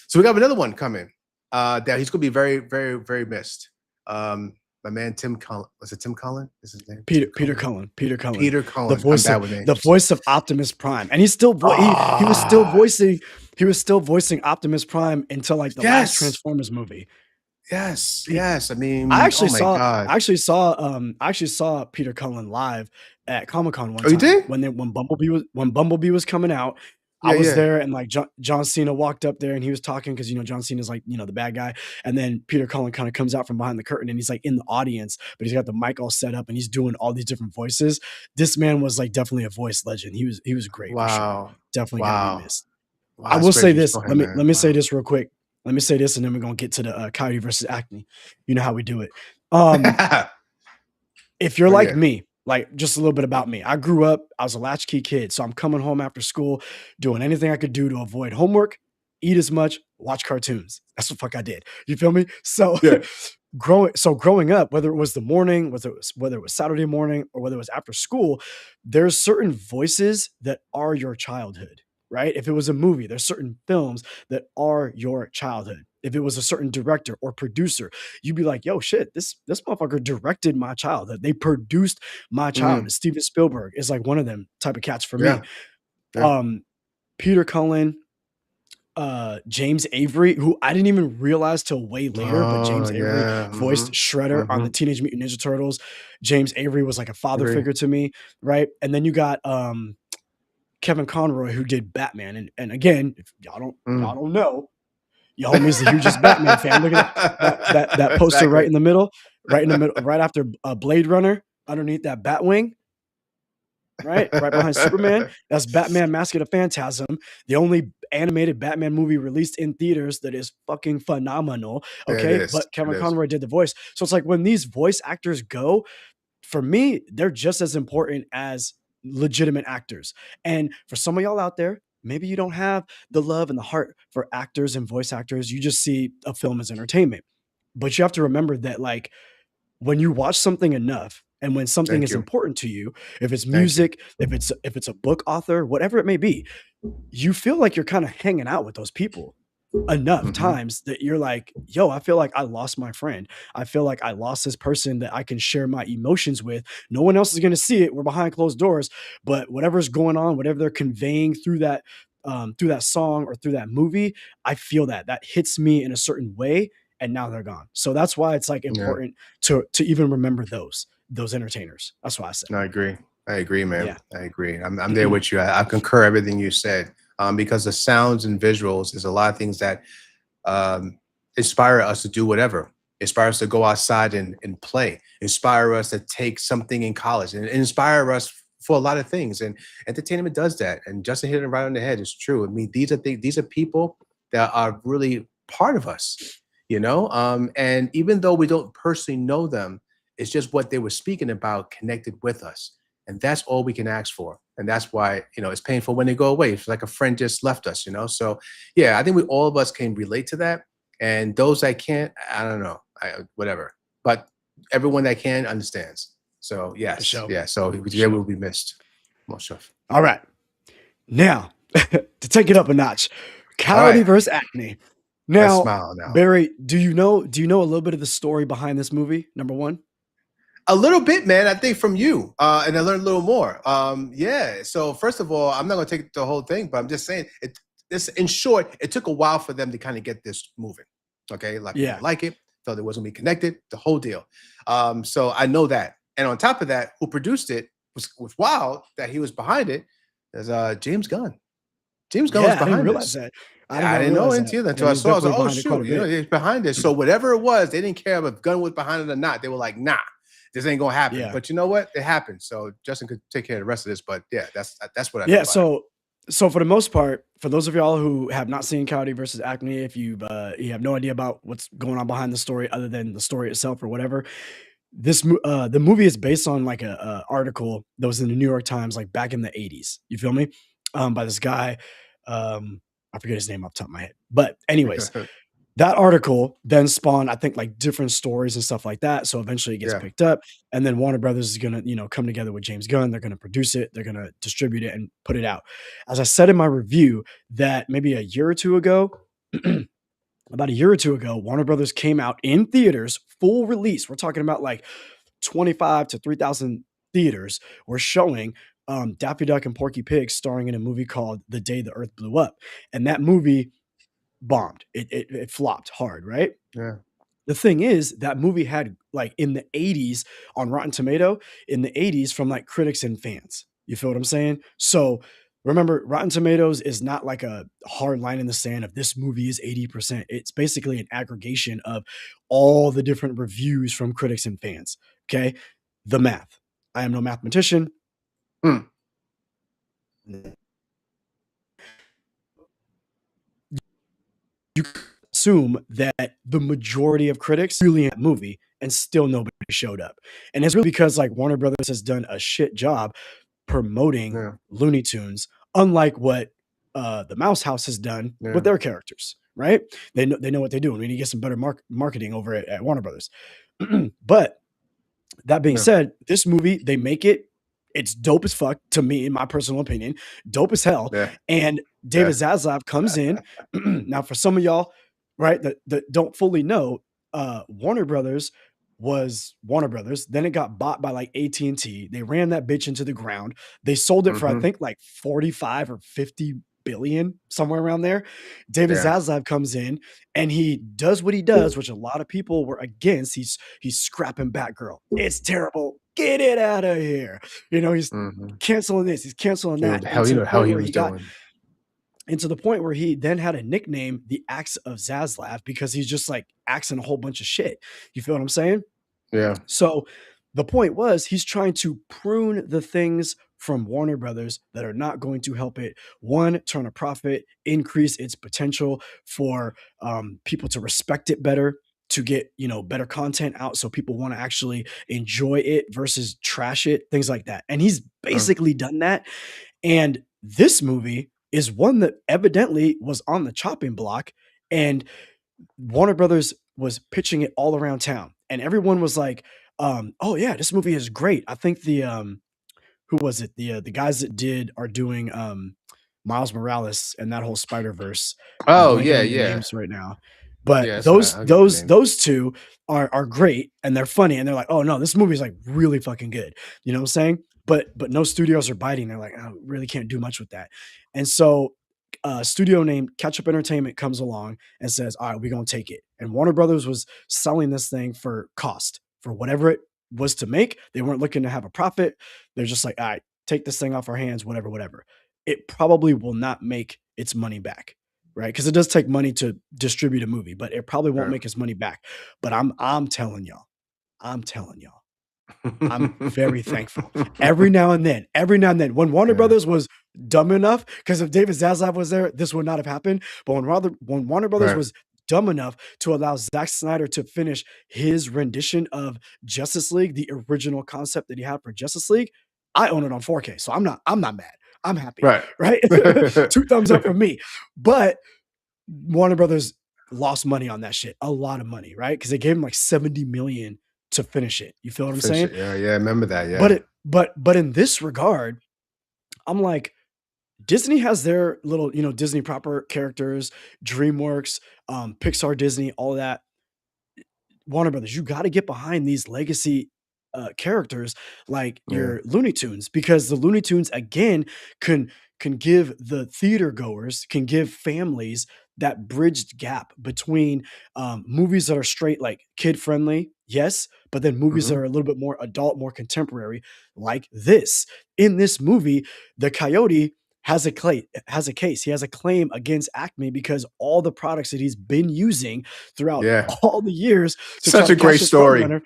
S1: So we got another one coming. That he's gonna be very, very, very missed. My man Tim Cullen. Was it Tim Cullen? Is his name
S2: Peter
S1: Tim
S2: Peter
S1: Cullen?
S2: Cullen Peter Cullen,
S1: Peter
S2: the
S1: Cullen. I'm
S2: voice
S1: bad
S2: of
S1: with
S2: the
S1: names.
S2: voice of Optimus Prime, and he's still
S1: Ah,
S2: he was still voicing Optimus Prime until, like, the last
S1: yes.
S2: Transformers movie.
S1: Yes,
S2: He
S1: yes.
S2: I
S1: Oh
S2: actually
S1: my
S2: saw
S1: God.
S2: I actually saw Peter Cullen live at Comic-Con one
S1: Oh, you
S2: time
S1: did?
S2: when Bumblebee was coming out. I
S1: Yeah,
S2: was
S1: yeah.
S2: there and like John Cena walked up there and he was talking because John Cena's like, the bad guy. And then Peter Cullen kind of comes out from behind the curtain and he's like in the audience, but he's got the mic all set up and he's doing all these different voices. This man was like definitely a voice legend. He was great for sure.
S1: Wow.
S2: Definitely gonna be
S1: Wow.
S2: missed.
S1: Wow,
S2: I
S1: that's
S2: will
S1: great
S2: say
S1: you
S2: this.
S1: saw him,
S2: Let
S1: man.
S2: me say
S1: Wow.
S2: this real quick. Let me say this, and then we're gonna get to the Coyote versus Acme. You know how we do it. Um, if you're
S1: Oh,
S2: like
S1: yeah.
S2: me, like just a little bit about me, I grew up, I was a latchkey kid. So I'm coming home after school, doing anything I could do to avoid homework, eat as much, watch cartoons. That's what fuck I did. You feel me? So
S1: Yeah.
S2: growing up, whether it was the morning, whether it was Saturday morning or whether it was after school, there's certain voices that are your childhood, right? If it was a movie, there's certain films that are your childhood. If it was a certain director or producer, you'd be like, yo, shit, this motherfucker directed my childhood. They produced my
S1: Mhm.
S2: childhood. Steven Spielberg is like one of them type of cats for me.
S1: Yeah. Yeah.
S2: Um, Peter Cullen, James Avery, who I didn't even realize till way later, but
S1: Oh
S2: James Avery
S1: yeah.
S2: voiced Shredder on the Teenage Mutant Ninja Turtles. James Avery was like a father
S1: Agree.
S2: figure to me, right? And then you got Kevin Conroy, who did Batman. And again, if y'all don't know, your homie's the hugest Batman fan. Look at that poster
S1: Exactly.
S2: right in the middle, right after Blade Runner, underneath that Batwing, right behind Superman. That's Batman: Mask of the Phantasm, the only animated Batman movie released in theaters that is fucking phenomenal.
S1: Yeah, it
S2: Okay,
S1: is.
S2: but
S1: It
S2: Kevin
S1: is.
S2: Conroy did the voice, so it's like when these voice actors go, for me, they're just as important as legitimate actors. And for some of y'all out there, maybe you don't have the love and the heart for actors and voice actors. You just see a film as entertainment. But you have to remember that, like, when you watch something enough and when something
S1: Thank
S2: is
S1: you.
S2: important to you, if it's
S1: Thank you.
S2: music, if it's a book author, whatever it may be, you feel like you're kind of hanging out with those people enough
S1: Hmm.
S2: times that you're like, yo, I feel like I lost my friend. I feel like I lost this person that I can share my emotions with. No one else is going to see it. We're behind closed doors, but whatever's going on, whatever they're conveying through that song or through that movie, I feel that hits me in a certain way. And now they're gone. So that's why it's like
S1: Yeah,
S2: important to even remember those entertainers. That's why I say,
S1: I agree. I agree, man.
S2: yeah.
S1: I agree. I'm there with you. I concur everything you said. Because the sounds and visuals, there's a lot of things that um, inspire us to do whatever. Inspire us to go outside and play. Inspire us to take something in college and inspire us for a lot of things. And entertainment does that. And Justin hit it right on the head. It's true. I mean, these are people that are really part of us, you know. And even though we don't personally know them, it's just what they were speaking about connected with us. And that's all we can ask for. And that's why, it's painful when they go away. It's like a friend just left us, So yeah, I think we all of us can relate to that. And those that can't, I don't know, whatever. But everyone that can understands. So
S2: For
S1: yes,
S2: sure.
S1: yeah. So
S2: For
S1: yeah,
S2: sure.
S1: will be missed. Most of.
S2: All right. Now, to take it up a notch,
S1: All
S2: Coyote
S1: right,
S2: versus Acme.
S1: let's
S2: Now,
S1: smile now.
S2: Barry, do you know a little bit of the story behind this movie? Number one.
S1: A little bit, man. I think from you, and I learned a little more. Yeah. So first of all, I'm not going to take the whole thing, but I'm just saying it. This, in short, it took a while for them to kind of get this moving. Okay, a lot of people
S2: Yeah.
S1: didn't like it, thought it wasn't going to be connected, the whole deal. So I know that, and on top of that, who produced it was wild that he was behind it. There's James Gunn. James Gunn was
S2: Yeah, I didn't
S1: behind
S2: realize
S1: this.
S2: that. I did
S1: I
S2: not
S1: didn't know
S2: realize that.
S1: until then.
S2: Yeah,
S1: Until I
S2: he's
S1: saw, I was
S2: definitely
S1: like, oh
S2: behind it quite a
S1: shoot,
S2: bit.
S1: he's behind this. So whatever it was, they didn't care if Gunn was behind it or not. They were like, nah, this ain't gonna happen.
S2: Yeah.
S1: But you know what? It happened. So Justin could take care of the rest of this. But yeah, that's what I know
S2: Yeah,
S1: about it.
S2: so for the most part, for those of y'all who have not seen Coyote versus Acme, if you have no idea about what's going on behind the story other than the story itself or whatever, the movie is based on like a article that was in the New York Times like back in the 80s. You feel me? By this guy, I forget his name off the top of my head. But anyways, that article then spawned, I think, like different stories and stuff like that. So eventually it gets
S1: Yeah.
S2: picked up, and then Warner Brothers is gonna, come together with James Gunn. They're gonna produce it, they're gonna distribute it, and put it out. As I said in my review, that maybe a year or two ago, about a year or two ago, Warner Brothers came out in theaters, full release. We're talking about like 25 to 3,000 theaters were showing Daffy Duck and Porky Pig starring in a movie called The Day the Earth Blew Up. And that movie bombed. It flopped hard, right?
S1: Yeah.
S2: The thing is, that movie had like in the 80s on Rotten Tomato, in the 80s from like critics and fans. You feel what I'm saying? So remember, Rotten Tomatoes is not like a hard line in the sand of this movie is 80%. It's basically an aggregation of all the different reviews from critics and fans. Okay. The math. I am no mathematician.
S1: Hmm.
S2: You assume that the majority of critics really in that movie and still nobody showed up. And it's really because like Warner Brothers has done a shit job promoting
S1: Yeah.
S2: Looney Tunes, unlike what the Mouse House has done with
S1: Yeah.
S2: their characters, right? They know what they do, and we need to get some better marketing over at Warner Brothers. But that being
S1: Yeah.
S2: said, this movie, they make it. It's dope as fuck to me, in my personal opinion, dope as hell.
S1: Yeah.
S2: And David
S1: Yeah.
S2: Zaslav comes in. Now, for some of y'all, right, that don't fully know, Warner Brothers was Warner Brothers. Then it got bought by like AT&T. They ran that bitch into the ground. They sold it for I
S1: Mm-hmm.
S2: think like 45 or 50 billion, somewhere around there. David
S1: Yeah.
S2: Zaslav comes in and he does what he does, which a lot of people were against. He's scrapping Batgirl. It's terrible. Get it out of here. He's
S1: Mhm.
S2: canceling this, he's canceling
S1: You know
S2: that.
S1: the
S2: And
S1: hell
S2: to
S1: you
S2: the
S1: know how
S2: point
S1: he
S2: where
S1: was
S2: he got
S1: doing.
S2: and to the point where he then had a nickname, the Axe of Zaslav, because he's just like axing a whole bunch of shit. You feel what I'm saying?
S1: Yeah.
S2: So the point was he's trying to prune the things from Warner Brothers that are not going to help it, one, turn a profit, increase its potential for people to respect it better, to get better content out so people want to actually enjoy it versus trash it, things like that. And he's
S1: Mm.
S2: basically done that. And this movie is one that evidently was on the chopping block, and Warner Brothers was pitching it all around town, and everyone was like, "Oh yeah, this movie is great." I think who was it? The guys that did are doing Miles Morales and that whole Spider Verse. I'm
S1: Oh,
S2: blanking
S1: yeah,
S2: on their
S1: yeah.
S2: names right now, but
S1: Yeah, that's fine.
S2: those
S1: I'll get the
S2: those
S1: names.
S2: those two are great and they're funny and they're like, "Oh no, this movie's like really fucking good." You know what I'm saying? But no studios are biting. They're like, "I really can't do much with that," and so. A studio named Catch Up Entertainment comes along and says, "All right, we're gonna take it." And Warner Brothers was selling this thing for cost, for whatever it was to make. They weren't looking to have a profit. They're just like, "All right, take this thing off our hands, whatever, whatever." It probably will not make its money back, right? Because it does take money to distribute a movie, but it probably won't
S1: Right.
S2: make its money back. But I'm telling y'all, I'm very thankful. Every now and then, when Warner
S1: Yeah,
S2: Brothers was dumb enough, because if David Zaslav was there, this would not have happened. But when Warner Brothers
S1: right.
S2: was dumb enough to allow Zack Snyder to finish his rendition of Justice League, the original concept that he had for Justice League, I own it on 4K, so I'm not mad. I'm happy,
S1: Right.
S2: right? Two thumbs up from me. But Warner Brothers lost money on that shit, a lot of money, right? Because they gave him like 70 million to finish it. You feel what I'm
S1: Finish
S2: saying?
S1: it. Yeah, yeah, I remember that,
S2: But
S1: yeah.
S2: but in this regard, I'm like, Disney has their little, Disney proper characters, DreamWorks, Pixar, Disney, all of that. Warner Brothers, you got to get behind these legacy characters like
S1: Yeah,
S2: your Looney Tunes, because the Looney Tunes again can give the theater goers, can give families that bridged gap between movies that are straight like kid friendly, yes, but then movies that
S1: mhm.
S2: are a little bit more adult, more contemporary, like this. In this movie, the Coyote has a case. He has a claim against Acme because all the products that he's been using throughout
S1: Yeah.
S2: all the years to try
S1: Such
S2: to
S1: a great
S2: catch this
S1: story.
S2: Roadrunner,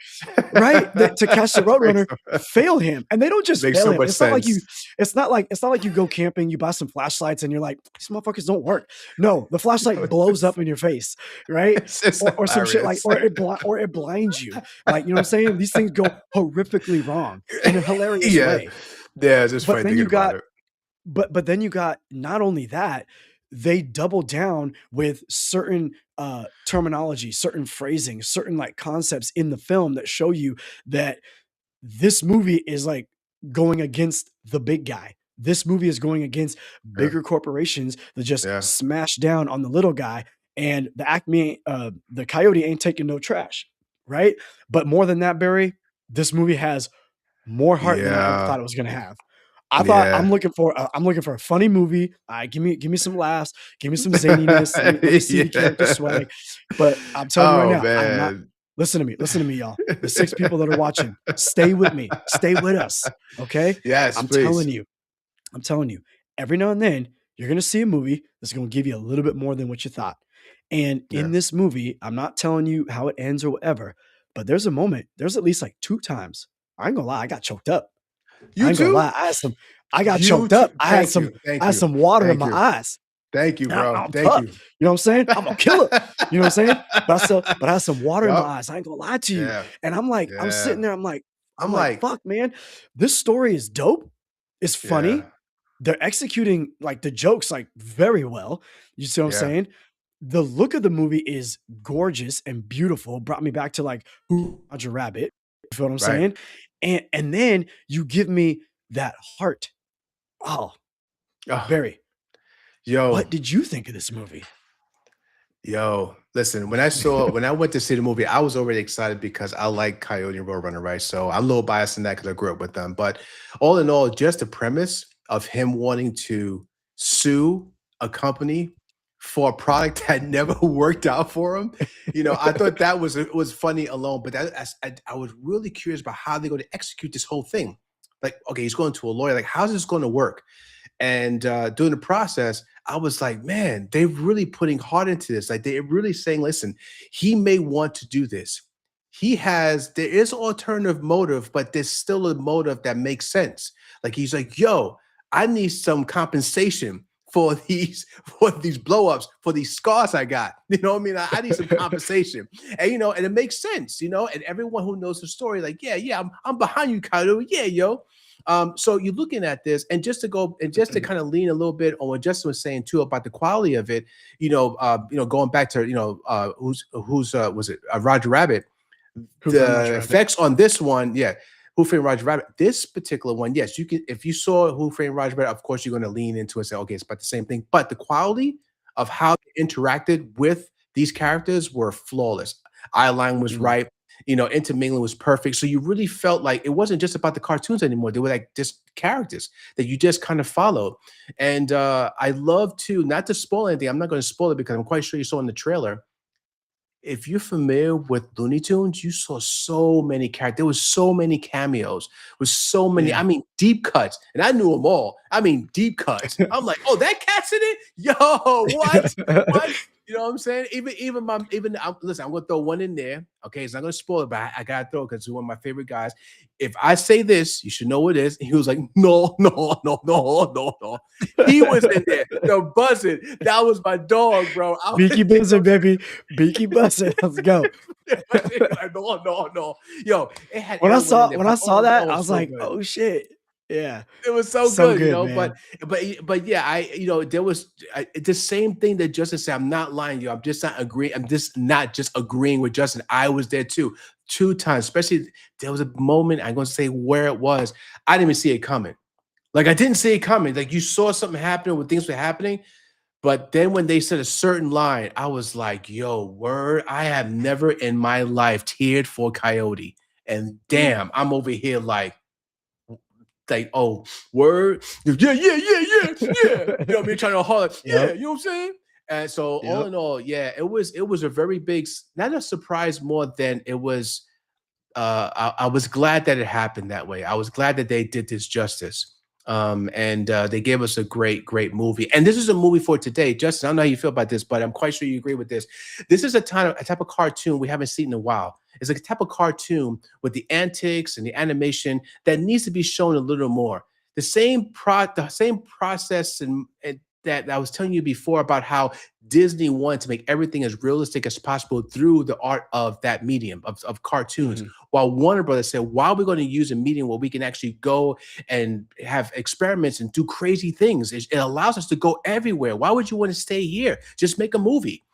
S2: right? To catch the
S1: That's great
S2: Roadrunner,
S1: story.
S2: fail him, and they don't just
S1: Makes
S2: fail
S1: so
S2: him.
S1: much sense.
S2: It's not like you go camping, you buy some flashlights, and you're like, these motherfuckers don't work. No, the flashlight blows up in your face, right?
S1: It's
S2: Or some shit like,
S1: hilarious.
S2: or it blinds you. Like, you know what I'm saying? These things go horrifically wrong in a hilarious
S1: Yeah.
S2: way.
S1: Yeah, it's just
S2: But
S1: funny
S2: then
S1: thinking
S2: you
S1: about
S2: got
S1: it.
S2: but then you got not only that, they double down with certain terminology, certain phrasing, certain like concepts in the film that show you that this movie is like going against the big guy. This movie is going against
S1: Yeah,
S2: bigger corporations that just
S1: yeah,
S2: smash down on the little guy. And the Coyote ain't taking no trash, right? But more than that, Barry, this movie has more heart than I ever
S1: yeah,
S2: thought it was gonna have. I thought
S1: yeah.
S2: I'm looking for a funny movie. Give me some laughs, give me some zaniness. Let me see the character
S1: Yeah.
S2: swag. But I'm telling you right
S1: Oh,
S2: now, I'm not.
S1: man.
S2: Listen to me, y'all. The 6 people that are watching, stay with me, stay with us, okay?
S1: Yes,
S2: I'm telling
S1: please.
S2: you, I'm telling you. Every now and then, you're gonna see a movie that's gonna give you a little bit more than what you thought. And in
S1: Yeah.
S2: this movie, I'm not telling you how it ends or whatever, but there's a moment. There's at least like 2 times. I ain't gonna lie, I got choked up. I
S1: You
S2: ain't gonna
S1: too?
S2: lie. I got
S1: You
S2: choked
S1: too?
S2: up.
S1: Thank you, thank
S2: I had
S1: you,
S2: some water in
S1: thank
S2: my
S1: you.
S2: eyes.
S1: Thank you, bro.
S2: I'm
S1: Thank
S2: tough.
S1: you.
S2: You know what I'm saying? I'm a killer. You know what I'm saying? But I had some water in my
S1: Yup.
S2: eyes. I ain't gonna lie to you.
S1: Yeah,
S2: And I'm
S1: yeah.
S2: sitting there, I'm
S1: I'm
S2: like,
S1: like,
S2: fuck, man, this story is dope. It's
S1: yeah,
S2: funny. They're executing like the jokes like very well. You see what I'm
S1: yeah,
S2: saying? The look of the movie is gorgeous and beautiful. Brought me back to like Who Roger Rabbit. You feel what I'm
S1: right.
S2: saying? And then you give me that heart. Oh,
S1: Oh,
S2: Barry,
S1: yo,
S2: what did you think of this movie?
S1: yo, listen, when I went to see the movie, I was already excited because I like Coyote and Roadrunner, right? So I'm a little biased in that because I grew up with them. But all in all, just the premise of him wanting to sue a company for a product that never worked out for him. I thought that was funny alone, but I was really curious about how they're going to execute this whole thing. Like, okay, he's going to a lawyer. Like, how's this going to work? And during the process, I was like, man, they're really putting heart into this. Like, they're really saying, listen, he may want to do this. There is alternative motive, but there's still a motive that makes sense. Like, he's like, yo, I need some compensation for these blow-ups, for these scars I got. You know what I mean? I need some compensation. And it makes sense, and everyone who knows the story, like, yeah, I'm behind you, Coyote. Yeah, yo. So you're looking at this, and just to kind of lean a little bit on what Justin was saying too about the quality of it, going back to who's was it Roger Rabbit?
S2: Who Framed Roger
S1: The
S2: Rabbit?
S1: effects on this one, yeah. Who Framed Roger Rabbit? This particular one, yes, you can. If you saw Who Framed Roger Rabbit, of course you're going to lean into it and say, okay, it's about the same thing. But the quality of how they interacted with these characters were flawless. Eye line was
S2: Mhm.
S1: right. Intermingling was perfect. So you really felt like it wasn't just about the cartoons anymore. They were like just characters that you just kind of followed. And I love to, not to spoil anything. I'm not going to spoil it because I'm quite sure you saw in the trailer. If you're familiar with Looney Tunes, you saw so many characters. There was so many cameos with so many,
S2: Yeah.
S1: I mean, deep cuts. And I knew them all. I mean, deep cuts. I'm like, oh, that cat's in it? Yo, what? What? You know what I'm saying? Listen, I'm gonna throw one in there. Okay, it's not gonna spoil it, but I gotta throw it because he's one of my favorite guys. If I say this, you should know what it is. And he was like, no, no, no, no, no, no. He was in there, the buzzing. That was my dog, bro.
S2: Beaky Buzzard, baby. Beaky Buzzard. Let's go.
S1: Like, no, no, no. Yo, it had
S2: When I
S1: everyone in
S2: saw
S1: there,
S2: when I
S1: but
S2: saw
S1: that
S2: that, I
S1: was
S2: was
S1: so
S2: like,
S1: good.
S2: "Oh shit." Yeah.
S1: It was so
S2: So
S1: good,
S2: good,
S1: but
S2: man.
S1: but yeah, there was the same thing that Justin said. I'm not lying to you. I'm just not agreeing. I'm just not just agreeing with Justin. I was there too, 2 times. Especially there was a moment. I'm gonna say where it was. I didn't even see it coming. Like, I didn't see it coming. Like, you saw something happening when things were happening, but then when they said a certain line, I was like, yo, word, I have never in my life teared for Coyote. And
S2: Mm.
S1: damn, I'm over here like, oh, word, yeah, yeah, yeah, yeah, yeah. You know what I mean? Trying to holler, yeah,
S2: Yep.
S1: you know what I'm saying? And so all
S2: Yep.
S1: in all, yeah, it was a very big, not a surprise more than it was. I was glad that it happened that way. I was glad that they did this justice. And they gave us a great, great movie. And this is a movie for today. Justin, I don't know how you feel about this, but I'm quite sure you agree with this. This is a type of cartoon we haven't seen in a while. It's a type of cartoon with the antics and the animation that needs to be shown a little more. The same process and that I was telling you before about how Disney wanted to make everything as realistic as possible through the art of that medium of cartoons.
S2: Mhm.
S1: While Warner Brothers said, why are we going to use a medium where we can actually go and have experiments and do crazy things? It allows us to go everywhere. Why would you want to stay here? Just make a movie.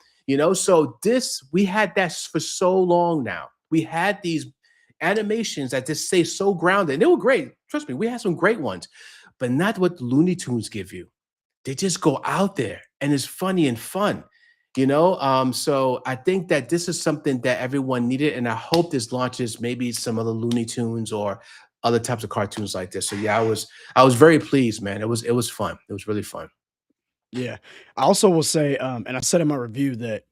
S1: So we had that for so long now. We had these animations that just stay so grounded. And they were great. Trust me, we had some great ones, but not what the Looney Tunes give you. They just go out there and it's funny and fun. So I think that this is something that everyone needed, and I hope this launches maybe some other Looney Tunes or other types of cartoons like this. So yeah, I was very pleased, man. It was fun. It was really fun.
S2: Yeah. I also will say, and I said in my review that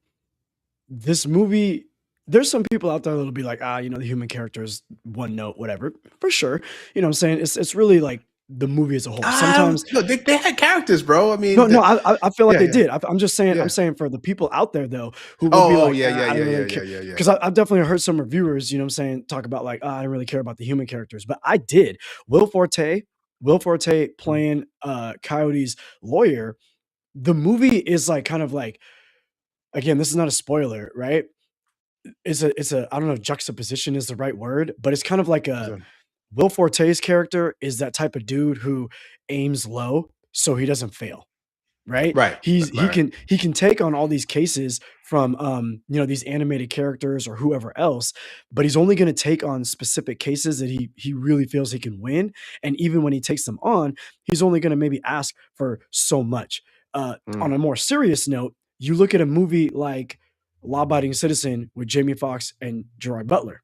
S2: this movie, there's some people out there that'll be like, the human character is one note, whatever. For sure. You know what I'm saying? It's really like the movie as a whole. Sometimes
S1: No, they had characters, bro. I
S2: no,
S1: mean,
S2: no, I feel like
S1: yeah,
S2: they
S1: yeah,
S2: did. I'm just saying, I'm
S1: yeah.
S2: saying for the people out there though, who would be
S1: Oh,
S2: like,
S1: yeah, yeah,
S2: I
S1: yeah,
S2: didn't
S1: yeah,
S2: really
S1: yeah,
S2: care,
S1: yeah, yeah.
S2: because I've definitely heard some reviewers, you know what I'm saying, talk about like, I didn't really care about the human characters, but I did. Will Forte, Will Forte
S1: Mhm.
S2: playing Coyote's lawyer. The movie is like kind of like, again, this is not a spoiler, right? It's a I don't know if juxtaposition is the right word, but it's kind of like a
S1: So-
S2: Will Forte's character is that type of dude who aims low so he doesn't fail. Right?
S1: Right,
S2: He's
S1: right, right.
S2: he can take on all these cases from, these animated characters or whoever else, but he's only gonna take on specific cases that he really feels he can win, and even when he takes them on, he's only gonna maybe ask for so much. On
S1: Mm,
S2: a more serious note, you look at a movie like Law Abiding Citizen with Jamie Foxx and Gerard Butler,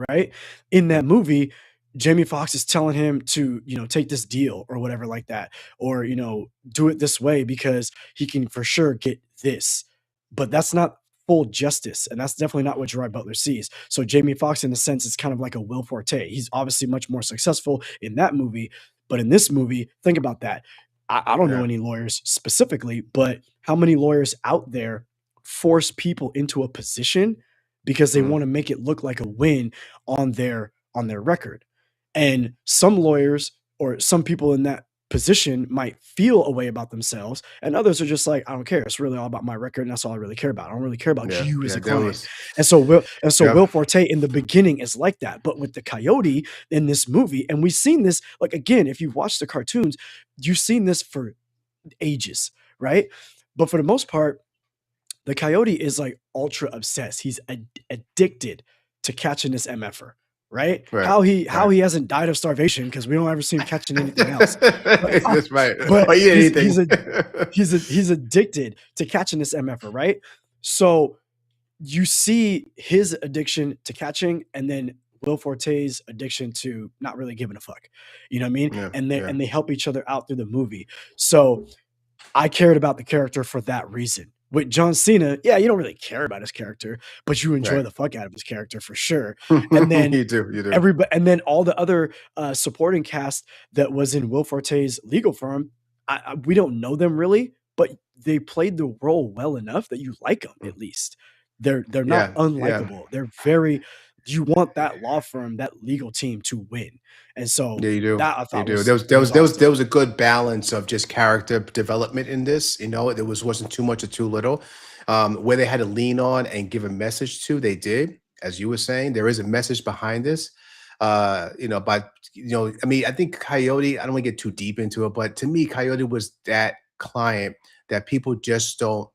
S2: right? In that movie, Jamie Foxx is telling him to, take this deal or whatever like that, or, do it this way because he can for sure get this. But that's not full justice. And that's definitely not what Gerard Butler sees. So Jamie Foxx, in a sense, is kind of like a Will Forte. He's obviously much more successful in that movie. But in this movie, think about that. I don't know
S1: Yeah.
S2: any lawyers specifically, but how many lawyers out there force people into a position because they
S1: Mm,
S2: want to make it look like a win on their record? And some lawyers or some people in that position might feel a way about themselves, and others are just like, I don't care. It's really all about my record, and that's all I really care about. I don't really care about
S1: yeah.
S2: you as
S1: Yeah.
S2: a
S1: There
S2: client.
S1: was.
S2: And so
S1: Yep.
S2: Will Forte in the beginning is like that. But with the Coyote in this movie, and we've seen this, like, again, if you've watched the cartoons, you've seen this for ages, right? But for the most part, the Coyote is like ultra obsessed. He's addicted to catching this MFer, right?
S1: Right.
S2: How he how
S1: Right.
S2: he hasn't died of starvation because we don't ever see him catching anything else. But
S1: That's right.
S2: but
S1: Or eat
S2: he's
S1: anything.
S2: he's a he's addicted to catching this MFer, right? So you see his addiction to catching, and then Will Forte's addiction to not really giving a fuck. You know what I mean?
S1: Yeah.
S2: And they
S1: Yeah.
S2: and they help each other out through the movie. So I cared about the character for that reason. With John Cena, yeah, you don't really care about his character, but you enjoy
S1: Right.
S2: the fuck out of his character for sure. And then
S1: You do. You do.
S2: everybody, and then all the other supporting cast that was in Will Forte's legal firm, we don't know them really, but they played the role well enough that you like them
S1: Mm.
S2: at least. They're not
S1: Yeah. Yeah.
S2: unlikable. They're very. You want that law firm, that legal team to win, and so
S1: Yeah, you do.
S2: that I
S1: You
S2: thought
S1: do.
S2: was it was
S1: There
S2: awesome.
S1: was a good balance of just character development in this. There wasn't too much or too little. Where they had to lean on and give a message to, they did. As you were saying, there is a message behind this. But I mean, I think Coyote. I don't want to get too deep into it, but to me, Coyote was that client that people just don't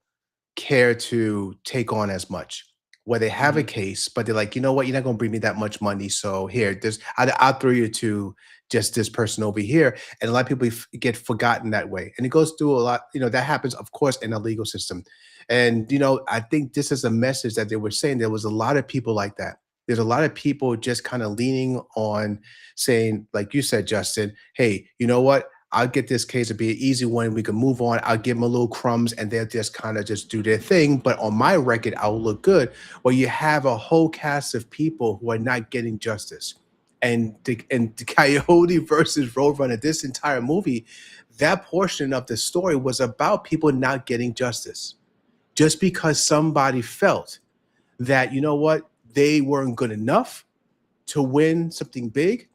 S1: care to take on as much. Where they have a
S2: Mhm.
S1: case, but they're like, you know what, you're not going to bring me that much money. So here, I'll throw you to just this person over here. And a lot of people get forgotten that way. And it goes through a lot, that happens, of course, in the legal system. And, I think this is a message that they were saying. There was a lot of people like that. There's a lot of people just kind of leaning on saying, like you said, Justin, hey, you know what? I'll get this case to be an easy one. We can move on. I'll give them a little crumbs and they'll just kind of just do their thing. But on my record, I'll look good. Well, you have a whole cast of people who are not getting justice. And the Coyote versus Roadrunner, this entire movie, that portion of the story was about people not getting justice. Just because somebody felt that, you know what, they weren't good enough to win something big,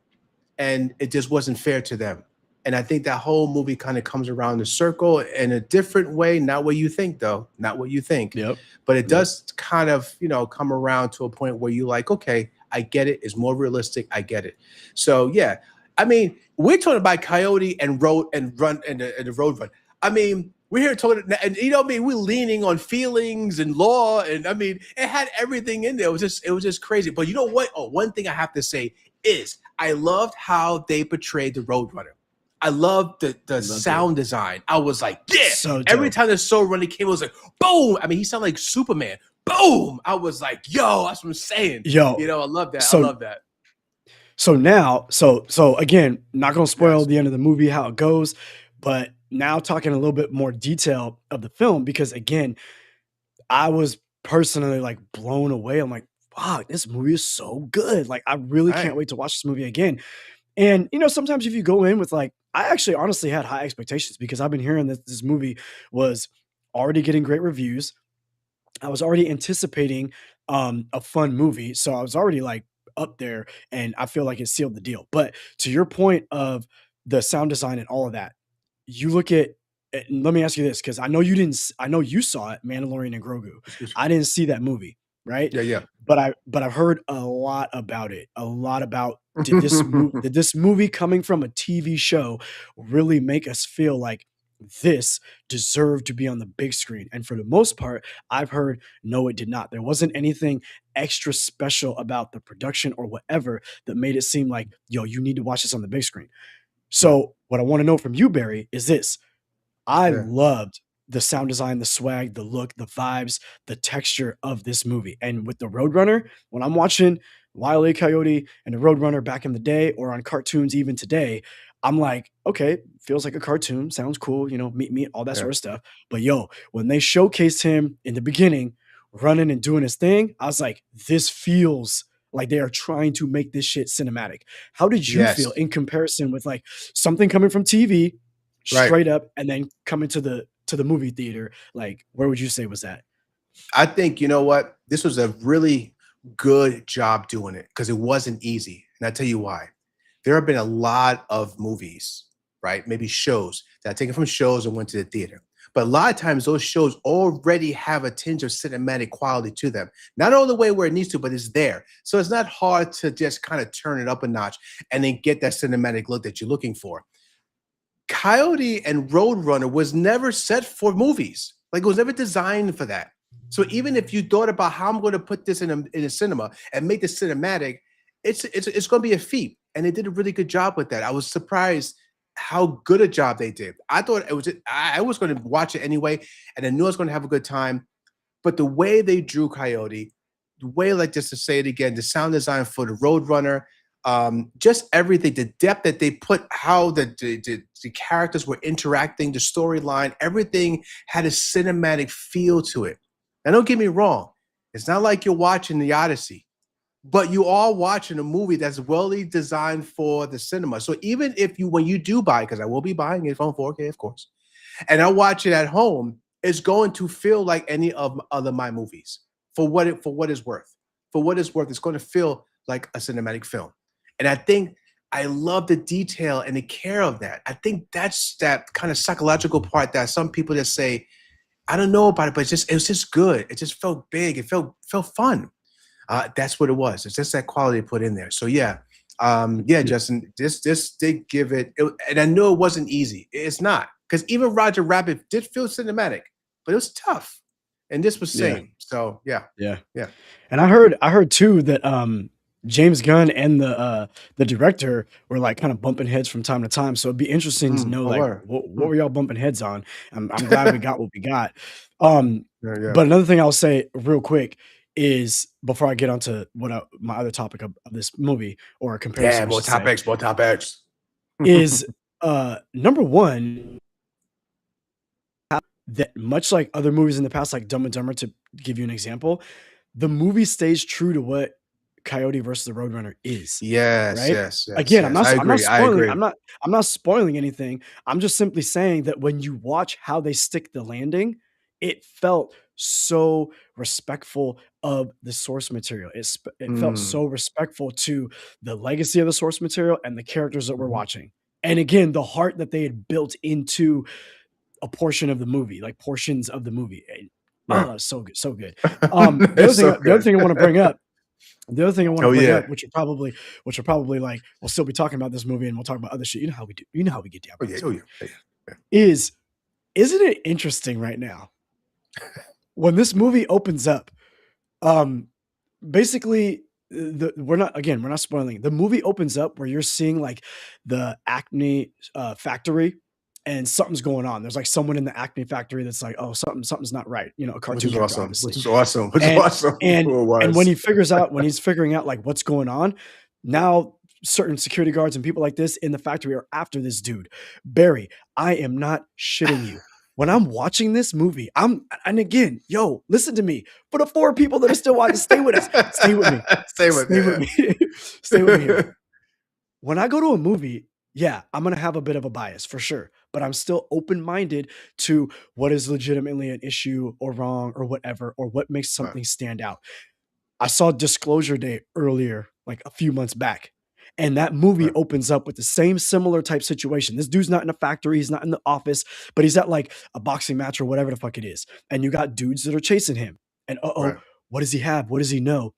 S1: and it just wasn't fair to them. And I think that whole movie kind of comes around the circle in a different way, not what you think, though, not what you think,
S2: Yep.
S1: but it
S2: Yep.
S1: does kind of, come around to a point where you like, okay, I get it. It's more realistic. I get it. So yeah, I mean, we're talking about Coyote and Road and Run and the Road Run. I mean, we're here talking, and what I mean, we're leaning on feelings and law, and I mean, it had everything in there. It was just crazy. But you know what? Oh, one thing I have to say is I loved how they portrayed the Roadrunner. I loved the
S2: Loved it.
S1: sound design. I was like, yeah.
S2: So
S1: Every
S2: dope.
S1: time the Soul Runner came, it was like, boom. I mean, he sounded like Superman. Boom. I was like, yo, that's what I'm saying.
S2: Yo,
S1: I love that. I
S2: so
S1: love that.
S2: so again, not gonna spoil
S1: Yes.
S2: the end of the movie, how it goes, but now talking a little bit more detail of the film, because again, I was personally like blown away. I'm like, fuck, this movie is so good. Like, I really
S1: All
S2: can't
S1: right.
S2: wait to watch this movie again. And sometimes if you go in with like, I actually honestly had high expectations because I've been hearing that this movie was already getting great reviews. I was already anticipating a fun movie, so I was already like up there, and I feel like it sealed the deal. But to your point of the sound design and all of that, you look at and let me ask you this, because I know you didn't I know you saw it, Mandalorian and Grogu.
S1: Excuse me.
S2: I didn't see that movie, right?
S1: Yeah, yeah.
S2: But I've heard a lot about it. A lot about did this movie coming from a TV show really make us feel like this deserved to be on the big screen? And for the most part, I've heard no, it did not. There wasn't anything extra special about the production or whatever that made it seem like, yo, you need to watch this on the big screen.
S1: Right.
S2: So, what I want to know from you, Barry, is this. I
S1: Yeah.
S2: loved the sound design, the swag, the look, the vibes, the texture of this movie. And with the Roadrunner, when I'm watching Wile E. Coyote and the Roadrunner back in the day, or on cartoons even today, I'm like, okay, feels like a cartoon, sounds cool, meet, all that
S1: Yeah.
S2: sort of stuff. But yo, when they showcased him in the beginning, running and doing his thing, I was like, this feels like they are trying to make this shit cinematic. How did you feel
S1: Yes.
S2: in comparison with like something coming from TV
S1: Right.
S2: straight up and then coming to the movie theater? Like, where would you say was that?
S1: I think, you know what? This was a really good job doing it because it wasn't easy. And I tell you why. There have been a lot of movies, right? Maybe shows that I taken from shows and went to the theater. But a lot of times those shows already have a tinge of cinematic quality to them. Not all the way where it needs to, but it's there. So it's not hard to just kind of turn it up a notch and then get that cinematic look that you're looking for. Coyote and Roadrunner was never set for movies. Like it was never designed for that. So even if you thought about how I'm going to put this in a cinema and make this cinematic, it's going to be a feat. And they did a really good job with that. I was surprised how good a job they did. I thought I was going to watch it anyway, and I knew I was going to have a good time. But the way they drew Coyote, the way, like just to say it again, the sound design for the Roadrunner, just everything, the depth that they put, how the characters were interacting, the storyline, everything had a cinematic feel to it. Now, don't get me wrong, it's not like you're watching the Odyssey, but you are watching a movie that's well designed for the cinema. So even if when you do buy, because I will be buying it on 4K, of course, and I watch it at home, it's going to feel like any of other my movies for what it's worth. For what it's worth, it's going to feel like a cinematic film. And I think I love the detail and the care of that. I think that's that kind of psychological part that some people just say, I don't know about it, but it was just good. It just felt big. It felt fun. That's what it was. It's just that quality put in there. So yeah, yeah, Justin, this did give and I know it wasn't easy. It's not, because even Roger Rabbit did feel cinematic, but it was tough, and this was
S2: Yeah.
S1: same. So yeah,
S2: Yeah.
S1: yeah.
S2: And I heard too that James Gunn and the director were like kind of bumping heads from time to time. So it'd be interesting to know
S1: Oh,
S2: like
S1: word.
S2: what were y'all bumping heads on? I'm glad we got what we got.
S1: Yeah, yeah.
S2: But another thing I'll say real quick is before I get onto my other topic of this movie, or a
S1: Yeah,
S2: comparison, I
S1: more
S2: should say,
S1: topics, more topics.
S2: is number one, that much like other movies in the past, like Dumb and Dumber, to give you an example, the movie stays true to what Coyote versus the Roadrunner is,
S1: Yes,
S2: right?
S1: yes, yes,
S2: Again,
S1: yes. I
S2: I'm not
S1: agree. I
S2: spoiling.
S1: agree.
S2: I'm not spoiling anything. I'm just simply saying that when you watch how they stick the landing, it felt so respectful of the source material. It felt
S1: Mm,
S2: so respectful to the legacy of the source material and the characters that we're
S1: mhm.
S2: watching. And again, the heart that they had built into a portion of the movie, like portions of the movie. And,
S1: Right.
S2: oh, so good, so good.
S1: It's so
S2: The other
S1: good.
S2: thing I want to bring up,
S1: Oh yeah.
S2: which are probably like, we'll still be talking about this movie and we'll talk about other shit. You know how we do. You know how we get down
S1: Oh
S2: about
S1: yeah.
S2: this
S1: Oh
S2: movie.
S1: yeah. Yeah, yeah.
S2: Isn't it interesting right now when this movie opens up? Um, Basically, we're not spoiling. The movie opens up where you're seeing like the Acme factory, and something's going on. There's like someone in the Acme factory that's like, oh, something's not right. A
S1: Which
S2: cartoon
S1: is
S2: character,
S1: awesome. Which
S2: obviously.
S1: is awesome. Which is
S2: And
S1: awesome.
S2: and
S1: Who it
S2: and when
S1: was.
S2: when he's figuring out like what's going on, now certain security guards and people like this in the factory are after this dude. Barry, I am not shitting you. When I'm watching this movie, and again, yo, listen to me. For the four people that are still watching, stay with us. Stay with me.
S1: Stay with
S2: Stay with
S1: it.
S2: me. Stay with me here. When I go to a movie, yeah, I'm gonna have a bit of a bias for sure, but I'm still open-minded to what is legitimately an issue or wrong or whatever, or what makes
S1: Right,
S2: something stand out. I saw Disclosure Day earlier, like a few months back, and that movie
S1: right,
S2: opens up with the same similar type situation. This dude's not in a factory, he's not in the office, but he's at like a boxing match or whatever the fuck it is. And you got dudes that are chasing him. And
S1: right.
S2: what does he have? What does he know?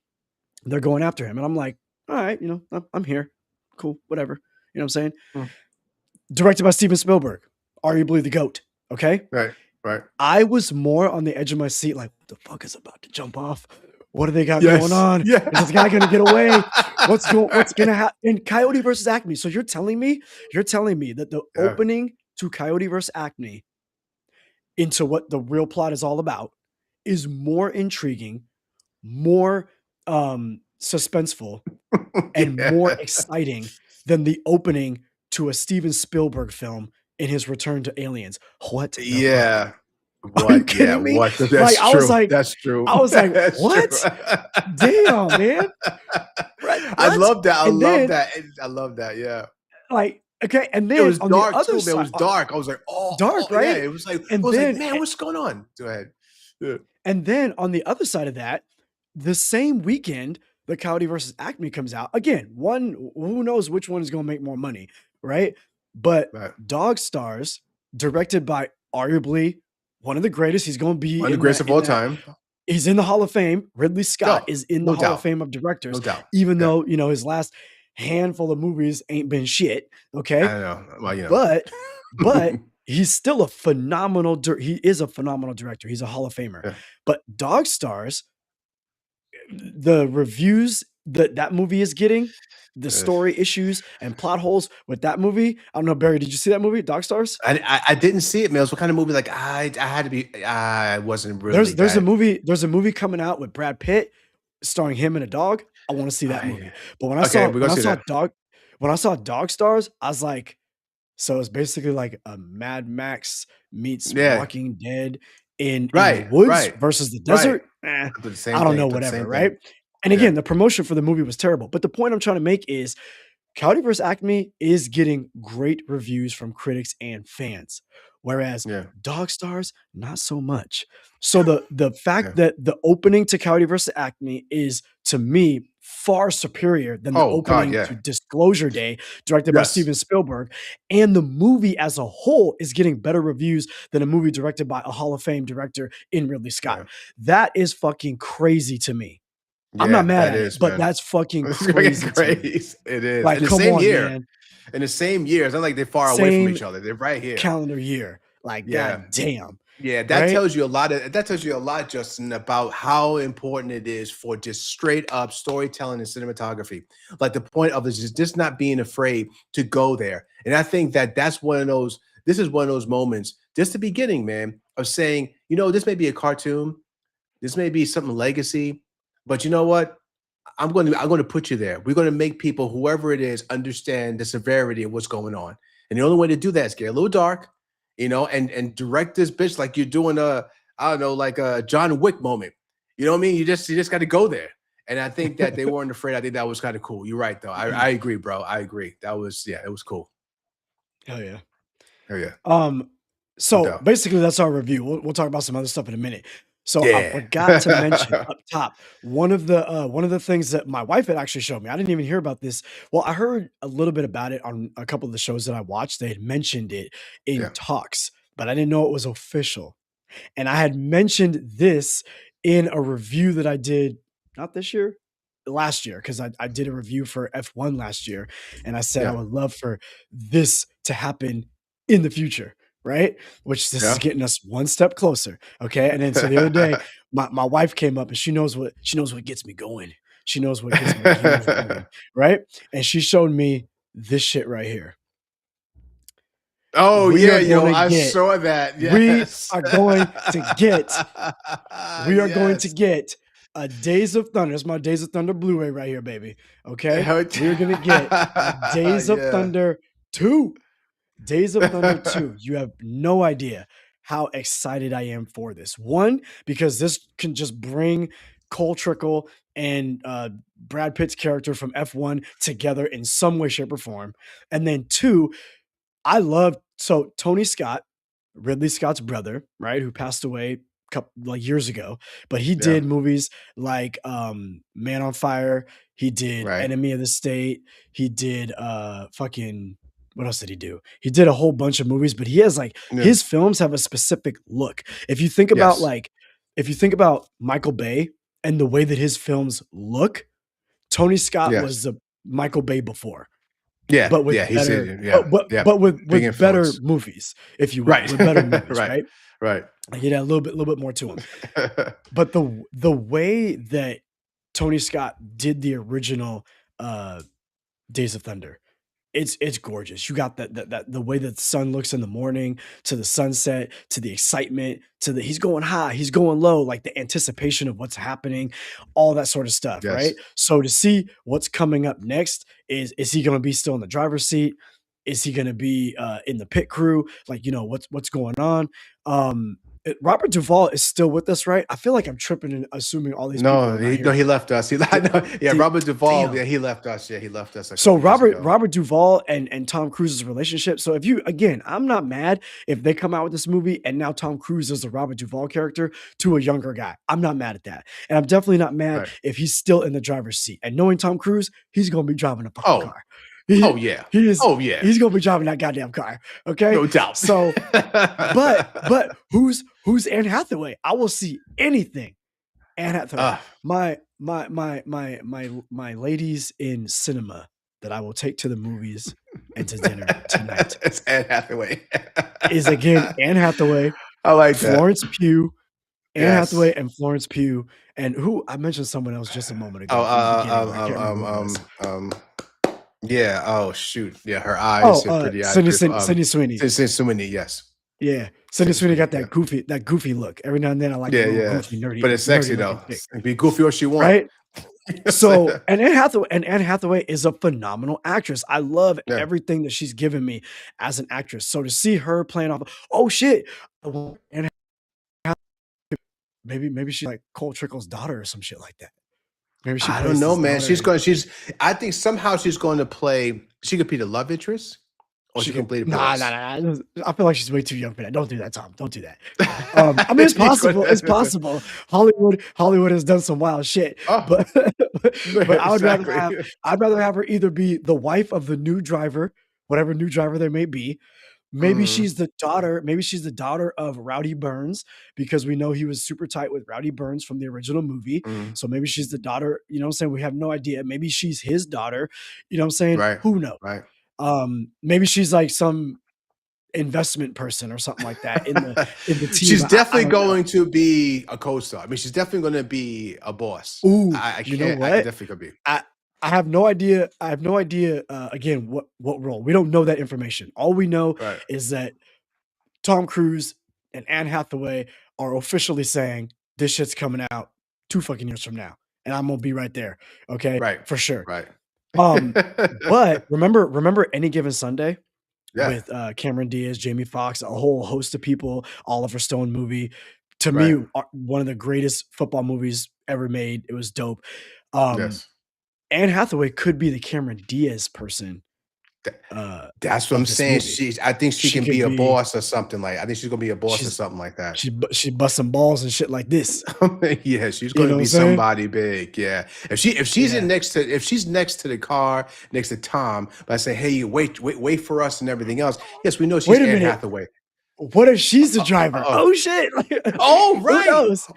S2: They're going after him. And I'm like, all right, I'm here. Cool, whatever. You know what I'm saying?
S1: Hmm.
S2: Directed by Steven Spielberg, arguably the GOAT. Okay.
S1: Right, right.
S2: I was more on the edge of my seat, like, what the fuck is about to jump off? What do they got going
S1: Yes.
S2: on?
S1: Yeah.
S2: Is this guy gonna get away? What's gonna happen in Coyote versus Acme? So you're telling me that the
S1: Yeah.
S2: opening to Coyote versus Acme into what the real plot is all about is more intriguing, more suspenseful and more
S1: Yes.
S2: exciting than the opening to a Steven Spielberg film in his return to Aliens. What the fuck?
S1: Yeah.
S2: Are you
S1: What? Yeah.
S2: kidding me?
S1: What?
S2: Like,
S1: That's
S2: I was
S1: true.
S2: like
S1: That's true.
S2: I was like,
S1: That's true.
S2: "What? Damn, man. What?
S1: I
S2: What?"
S1: love that. I
S2: And
S1: love
S2: then,
S1: that. I love that. Yeah.
S2: like, okay, and
S1: It
S2: then
S1: was
S2: on the
S1: dark
S2: other
S1: too, man. It
S2: side,
S1: was dark. I was like, oh,
S2: dark,
S1: oh yeah.
S2: right?
S1: It was like, I
S2: And
S1: was like,
S2: then
S1: man, what's going on? Go ahead. Yeah.
S2: And then on the other side of that, the same weekend, the Coyote versus Acme comes out. Again, one who knows which one is going to make more money, right? But
S1: Right.
S2: Dog Stars, directed by arguably one of the greatest. He's going to be
S1: One of the
S2: in
S1: greatest
S2: that
S1: of all
S2: in that.
S1: time.
S2: He's in the Hall of Fame. Ridley Scott
S1: No,
S2: is in the
S1: no
S2: Hall of
S1: doubt.
S2: Fame of
S1: No
S2: directors,
S1: doubt.
S2: even
S1: Yeah.
S2: though his last handful of movies ain't been shit.
S1: I
S2: Okay,
S1: don't know. Well,
S2: but he's still a phenomenal. He is a phenomenal director. He's a Hall of Famer.
S1: Yeah.
S2: But Dog Stars, the reviews that that movie is getting, the
S1: Ugh.
S2: story issues and plot holes with that movie. I don't know, Barry, did you see that movie, Dog Stars?
S1: I didn't see it, Mills. What kind of movie? Like I had to be. I wasn't really
S2: There's a
S1: that.
S2: movie coming out with Brad Pitt starring him and a dog. I want to see that movie.
S1: I
S2: But
S1: okay. We're gonna see that.
S2: when I saw Dog Stars, I was like, so it's basically like a Mad Max meets
S1: Yeah.
S2: Walking Dead in the
S1: Right.
S2: woods
S1: Right.
S2: versus the
S1: Right.
S2: desert. Eh,
S1: I did the
S2: I
S1: same
S2: don't
S1: thing.
S2: know,
S1: Did the
S2: whatever,
S1: same thing.
S2: right? And
S1: Yeah.
S2: again, the promotion for the movie was terrible. But the point I'm trying to make is Coyote vs. Acme is getting great reviews from critics and fans, whereas
S1: Yeah.
S2: Dog Stars, not so much. So the
S1: Yeah.
S2: fact that the opening to Coyote vs. Acme is, to me, far superior than the
S1: Oh God.
S2: opening to
S1: Yeah.
S2: Disclosure Day, directed by
S1: Yes.
S2: Steven Spielberg, and the movie as a whole is getting better reviews than a movie directed by a Hall of Fame director in Ridley Scott.
S1: Yeah.
S2: That is fucking crazy to me. I'm not
S1: Yeah.
S2: mad
S1: That
S2: at it,
S1: is,
S2: but
S1: man.
S2: that's fucking
S1: It's fucking
S2: crazy to me.
S1: crazy. It is.
S2: Like,
S1: In the
S2: come
S1: same
S2: on,
S1: year.
S2: man.
S1: In the same year. It's not like they're far away from
S2: Same
S1: each other. They're right here.
S2: calendar year. Like,
S1: Yeah.
S2: god damn,
S1: Yeah, that
S2: right?
S1: tells you a lot that tells you a lot, Justin, about how important it is for just straight up storytelling and cinematography. Like the point of it is just not being afraid to go there. And I think that that's one of those, this is one of those moments, just the beginning, man, of saying, this may be a cartoon, this may be something legacy, but you know what? I'm going to put you there. We're going to make people, whoever it is, understand the severity of what's going on. And the only way to do that is get a little dark, and direct this bitch like you're doing I don't know, like a John Wick moment. You know what I mean? You just got to go there. And I think that they weren't afraid. I think that was kind of cool. You're right, though. I agree, bro. I agree. That was, yeah, it was cool.
S2: Hell yeah.
S1: Oh yeah, no
S2: So
S1: doubt.
S2: basically that's our review. We'll talk about some other stuff in a minute. So I
S1: Yeah.
S2: forgot to mention up top, one of the things that my wife had actually showed me. I didn't even hear about this. Well, I heard a little bit about it on a couple of the shows that I watched. They had mentioned it in
S1: Yeah.
S2: talks, but I didn't know it was official. And I had mentioned this in a review that I did, not this year, last year, because I did a review for F1 last year. And I said I
S1: Yeah.
S2: would love for this to happen in the future, right? Which this is
S1: Yeah.
S2: getting us one step closer. Okay. And then so the other day, my wife came up and she knows what gets me going. She knows what gets my gears rolling, right? And she showed me this shit right here.
S1: Oh
S2: We
S1: yeah,
S2: are
S1: yo,
S2: gonna
S1: I
S2: get
S1: saw that.
S2: we
S1: Yes.
S2: are going to get we are going to
S1: Yes.
S2: get a Days of Thunder. It's my Days of Thunder Blu-ray right here, baby. Okay.
S1: Hell
S2: We are gonna get a Days of
S1: yeah.
S2: Thunder 2. Days of Thunder 2. You have no idea how excited I am for this. One, because this can just bring Cole Trickle and Brad Pitt's character from F1 together in some way, shape, or form. And then two, I love Tony Scott, Ridley Scott's brother, right, who passed away couple like years ago, but he
S1: Yeah.
S2: did movies like Man on Fire, he did
S1: Right.
S2: Enemy of the State, he did fucking what else did he do? He did a whole bunch of movies, but he has like
S1: Yeah.
S2: his films have a specific look. If you think about
S1: Yes.
S2: Michael Bay and the way that his films look, Tony Scott
S1: Yes.
S2: was the Michael Bay before.
S1: Yeah.
S2: But with
S1: Yeah. He's
S2: better,
S1: in. Yeah. Yeah.
S2: but with
S1: Big
S2: better
S1: influence.
S2: movies, if you will,
S1: Right.
S2: with better movies,
S1: Right.
S2: right?
S1: Right.
S2: Like he had a little bit more to him. But the way that Tony Scott did the original Days of Thunder, It's gorgeous. You got the way that the sun looks in the morning, to the sunset, to the excitement, to the he's going high, he's going low, like the anticipation of what's happening, all that sort of stuff,
S1: Yes.
S2: right? So to see what's coming up next, is he gonna be still in the driver's seat? Is he gonna be in the pit crew? Like, what's going on? Robert Duvall is still with us, right? I feel like I'm tripping and assuming all these people
S1: No,
S2: are not
S1: no,
S2: here.
S1: he left us. I know. Yeah,
S2: D-
S1: Robert Duvall. Yeah,
S2: Damn.
S1: he left us. Yeah, he left us a
S2: So
S1: couple years ago.
S2: Robert Duvall and Tom Cruise's relationship. So if you again, I'm not mad if they come out with this movie and now Tom Cruise is the Robert Duvall character to a younger guy. I'm not mad at that. And I'm definitely not mad
S1: Right.
S2: if he's still in the driver's seat. And knowing Tom Cruise, he's gonna be driving a fucking
S1: Oh,
S2: car.
S1: oh
S2: He
S1: yeah.
S2: he is
S1: Oh yeah.
S2: he's gonna be driving that goddamn car. Okay.
S1: No doubt.
S2: So but who's Anne Hathaway? I will see anything. Anne Hathaway.
S1: uh,
S2: My ladies in cinema that I will take to the movies and to dinner tonight
S1: it's Anne Hathaway.
S2: is again Anne Hathaway,
S1: I like that.
S2: Florence Pugh, Anne
S1: Yes.
S2: Hathaway and Florence Pugh, and who I mentioned someone else just a moment ago.
S1: Yeah. Oh shoot. Yeah, her eyes are pretty actress.
S2: Sydney Sweeney.
S1: Sydney Sweeney. Yes.
S2: Yeah, Sydney
S1: Sydney
S2: Sweeney got
S1: Sweeney.
S2: that goofy look. Every now and then I like a
S1: Yeah,
S2: little
S1: yeah.
S2: goofy, nerdy,
S1: But it's sexy
S2: nerdy
S1: though.
S2: looking chick,
S1: Be goofy all she want.
S2: right? So, and Anne Hathaway is a phenomenal actress. I love
S1: Yeah.
S2: everything that she's given me as an actress. So to see her playing off, oh shit, Anne maybe she's like Cole Trickle's daughter or some shit like that. Maybe she
S1: I
S2: plays
S1: don't know,
S2: his
S1: man.
S2: daughter.
S1: I think somehow she's going to play. She could be the love interest, or she can play the
S2: Nah,
S1: boss.
S2: nah. I feel like she's way too young for that. Don't do that, Tom. Don't do that. I mean, it's possible. It's possible. Hollywood has done some wild shit,
S1: Oh,
S2: but I would
S1: exactly.
S2: I'd rather have her either be the wife of the new driver, whatever new driver there may be. Maybe
S1: Mhm,
S2: she's the daughter. Maybe she's the daughter of Rowdy Burns because we know he was super tight with Rowdy Burns from the original movie.
S1: mhm.
S2: So maybe she's the daughter. You know what I'm saying? We have no idea. Maybe she's his daughter. You know what I'm saying?
S1: Right,
S2: Who knows?
S1: right.
S2: Maybe she's like some investment person or something like that in the team.
S1: She's
S2: I
S1: definitely
S2: don't know.
S1: going to be a co-star. I mean, she's definitely going to be a boss.
S2: Ooh,
S1: I
S2: you know
S1: can't. I
S2: what?
S1: definitely could be.
S2: I I have no idea. I have no idea. Again, what role? We don't know that information. All we know
S1: Right,
S2: is that Tom Cruise and Anne Hathaway are officially saying this shit's coming out 2 fucking years from now, and I'm gonna be right there. Okay,
S1: right,
S2: for sure.
S1: right.
S2: Um, but remember Any Given Sunday
S1: Yeah,
S2: with Cameron Diaz, Jamie Foxx, a whole host of people, Oliver Stone movie. To me,
S1: right.
S2: one of the greatest football movies ever made. It was dope. Um,
S1: Yes.
S2: Anne Hathaway could be the Cameron Diaz person
S1: Th-
S2: uh,
S1: That's what I'm
S2: of this
S1: saying.
S2: movie.
S1: I think she
S2: She
S1: can
S2: could
S1: be a
S2: be
S1: boss or something like. I think she's gonna be a boss or
S2: she's
S1: something like that.
S2: she busting balls and shit like this.
S1: Yeah, she's
S2: You
S1: going
S2: know
S1: to
S2: what I'm
S1: be
S2: saying?
S1: somebody big. Yeah, if she's
S2: Yeah.
S1: if she's next to the car next to Tom, but I say, hey, wait for us and everything else. Yes, we know she's
S2: Wait a
S1: Anne
S2: minute.
S1: Hathaway.
S2: What if she's the driver?
S1: Oh,
S2: Oh shit!
S1: oh,
S2: Who
S1: right.
S2: knows? What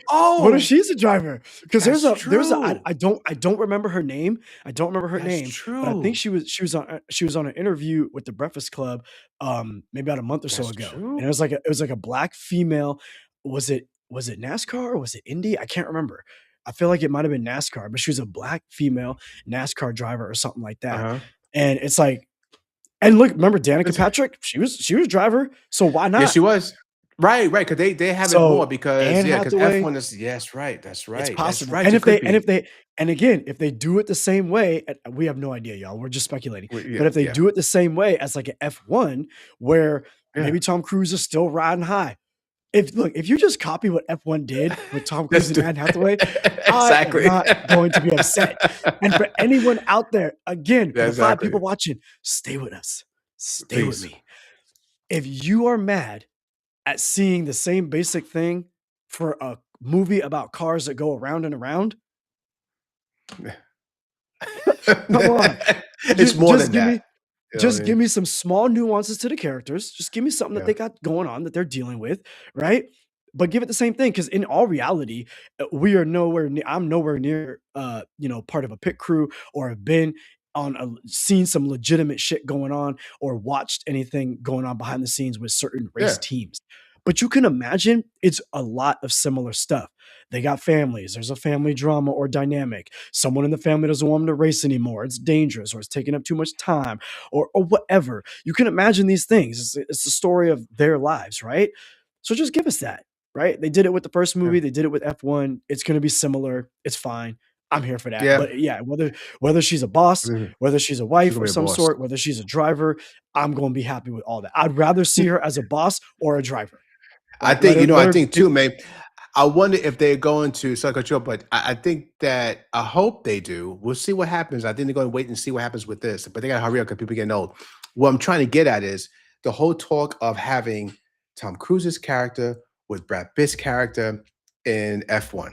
S2: if
S1: Oh,
S2: she's the driver? Because
S1: that's
S2: there's a
S1: true.
S2: I don't remember her name. I don't remember her
S1: That's
S2: name, but I think
S1: true.
S2: she was on an interview with the Breakfast Club, maybe about a month or so
S1: That's
S2: ago,
S1: true.
S2: and it was like a black female. Was it NASCAR or was it Indy? I can't remember. I feel like it might have been NASCAR, but she was a black female NASCAR driver or something like
S1: Uh
S2: that.
S1: huh.
S2: And it's like, and look, remember Danica
S1: Listen,
S2: Patrick? She was a driver, so why
S1: yes,
S2: not?
S1: she was. Right, right. Because they have it more
S2: So
S1: because
S2: Anne
S1: yeah, because F1
S2: Hathaway,
S1: is yes, right.
S2: it's
S1: That's
S2: possible.
S1: right. She could
S2: And
S1: be.
S2: if they and again, if they do it the same way, and we have no idea, y'all. We're just speculating.
S1: Yeah,
S2: But if they
S1: yeah,
S2: do it the same way as like an F1, where
S1: yeah.
S2: maybe Tom Cruise is still riding high. If you just copy what F1 did with Tom Cruise
S1: Let's
S2: and
S1: do
S2: Anne Hathaway, I am
S1: exactly.
S2: not going to be upset. And for anyone out there, again, for
S1: Yeah,
S2: the 5
S1: exactly.
S2: people watching, stay with us. Stay with
S1: Please.
S2: me. If you are mad at seeing the same basic thing for a movie about cars that go around and around, come on.
S1: It's more
S2: Just
S1: than
S2: give
S1: that.
S2: me
S1: You know what I mean?
S2: some small nuances to the characters. Just give me something that
S1: Yeah.
S2: they got going on that they're dealing with, right? But give it the same thing because in all reality, we are nowhere near. I'm nowhere near, part of a pit crew or have been seen some legitimate shit going on or watched anything going on behind the scenes with certain race
S1: Yeah.
S2: teams. But you can imagine it's a lot of similar stuff. They got families. There's a family drama or dynamic. Someone in the family doesn't want them to race anymore. It's dangerous, or it's taking up too much time, or whatever. You can imagine these things. It's the story of their lives, right? So just give us that, right? They did it with the first
S1: Yeah.
S2: movie. They did it with F1. It's going to be similar. It's fine. I'm here for that.
S1: Yeah.
S2: But yeah, whether she's a boss,
S1: Mhm.
S2: whether she's a
S1: She's
S2: wife
S1: gonna
S2: of
S1: be a
S2: some
S1: boss.
S2: sort, whether she's a driver, I'm going to be happy with all that. I'd rather see her as a boss or a driver.
S1: I
S2: Like let
S1: think,
S2: her
S1: I
S2: let her
S1: think too, man. I wonder if they're going to suck a joke, but I think that I hope they do. We'll see what happens. I think they're going to wait and see what happens with this, but they got to hurry up because people getting old. What I'm trying to get at is the whole talk of having Tom Cruise's character with Brad Pitt's character in F1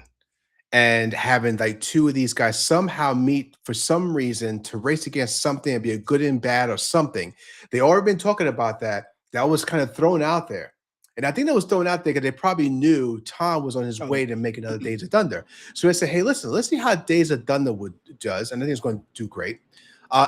S1: and having like two of these guys somehow meet for some reason to race against something and be a good and bad or something. They already been talking about that. That was kind of thrown out there. And I think that was thrown out there because they probably knew Tom was on his
S2: Oh,
S1: way to make another Days of Thunder. So they said, hey, listen, let's see how Days of Thunder does. And I think it's going to do great.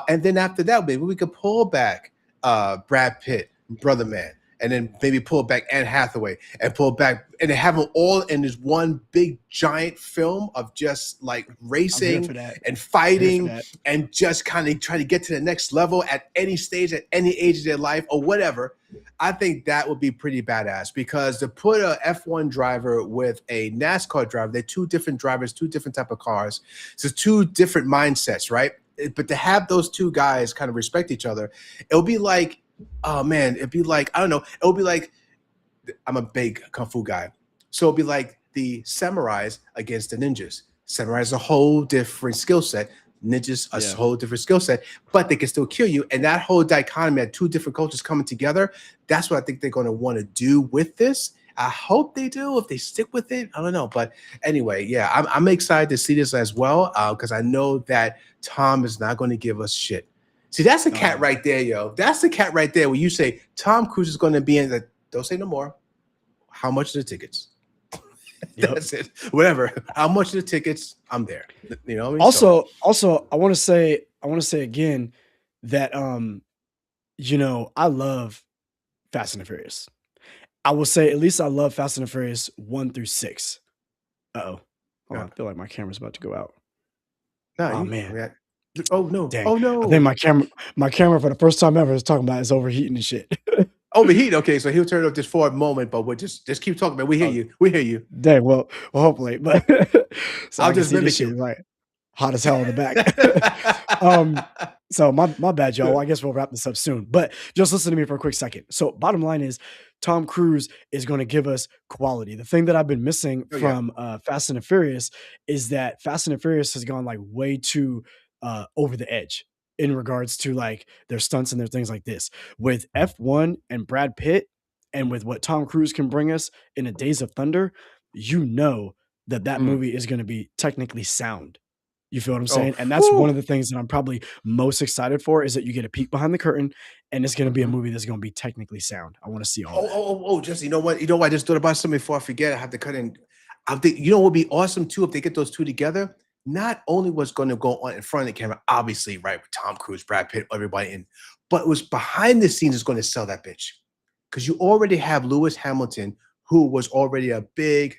S1: And then after that, maybe we could pull back Brad Pitt, Brother Man, and then maybe pull back Anne Hathaway and pull back and have them all in this one big giant film of just like
S2: I'm here for
S1: racing
S2: that.
S1: and
S2: I'm here for
S1: fighting
S2: that.
S1: and just kind of try to get to the next level at any stage, at any age of their life or whatever. I think that would be pretty badass because to put a F1 driver with a NASCAR driver, they're two different drivers, two different type of cars. So two different mindsets, right? But to have those two guys kind of respect each other, it'll be like, oh man, it'd be like, I don't know, it'll be like, I'm a big kung fu guy. So it'll be like the samurais against the ninjas. Samurai is a whole different skill set. Ninjas a
S2: Yeah.
S1: whole different skill set, but they can still kill you. And that whole dichotomy of two different cultures coming together, that's what I think they're going to want to do with this. I hope they do. If they stick with it, I don't know. But anyway, yeah, I'm excited to see this as well because I know that Tom is not going to give us shit. See, that's a cat right there, yo. That's the cat right there where you say Tom Cruise is going to be in the, don't say no more. How much are the tickets?
S2: Yep.
S1: That's it. Whatever. How much are the tickets? I'm there. You know what I mean? So,
S2: Also, I want to say again that I love Fast and the Furious. I will say at least I love Fast and the Furious 1 through 6. Uh-oh. Oh,
S1: yeah.
S2: I feel like my camera's about to go out.
S1: No,
S2: Oh
S1: you,
S2: man.
S1: yeah. Oh no.
S2: Dang.
S1: Oh
S2: I
S1: no.
S2: think my camera for the first time ever is talking about it's overheating and shit.
S1: Overheat. Okay, so he'll turn it off just for a moment, but we'll just keep talking, man. We hear
S2: Oh,
S1: you. We hear you.
S2: dang, well hopefully. But so
S1: I'll
S2: I can
S1: just
S2: see
S1: mimic
S2: this shit
S1: you.
S2: right hot as hell in the back. So my bad, y'all. I guess we'll wrap this up soon. But just listen to me for a quick second. So bottom line is Tom Cruise is going to give us quality. The thing that I've been missing
S1: Oh, yeah.
S2: from Fast and the Furious is that Fast and the Furious has gone like way too over the edge in regards to like their stunts and their things like this. With F1 and Brad Pitt and with what Tom Cruise can bring us in a Days of Thunder, you know that
S1: Mm.
S2: movie is going to be technically sound. You feel what I'm
S1: Oh,
S2: saying? And that's one
S1: whew.
S2: of the things that I'm probably most excited for is that you get a peek behind the curtain and it's going to be a
S1: Mhm.
S2: movie that's going to be technically sound. I want to see all that.
S1: Jesse, you know what? You know what? I just thought about something before I forget. I have to cut in. I think you know what would be awesome too if they get those two together. Not only was going to go on in front of the camera, obviously, right, with Tom Cruise, Brad Pitt, everybody in, but it was behind the scenes is going to sell that bitch. Because you already have Lewis Hamilton, who was already a big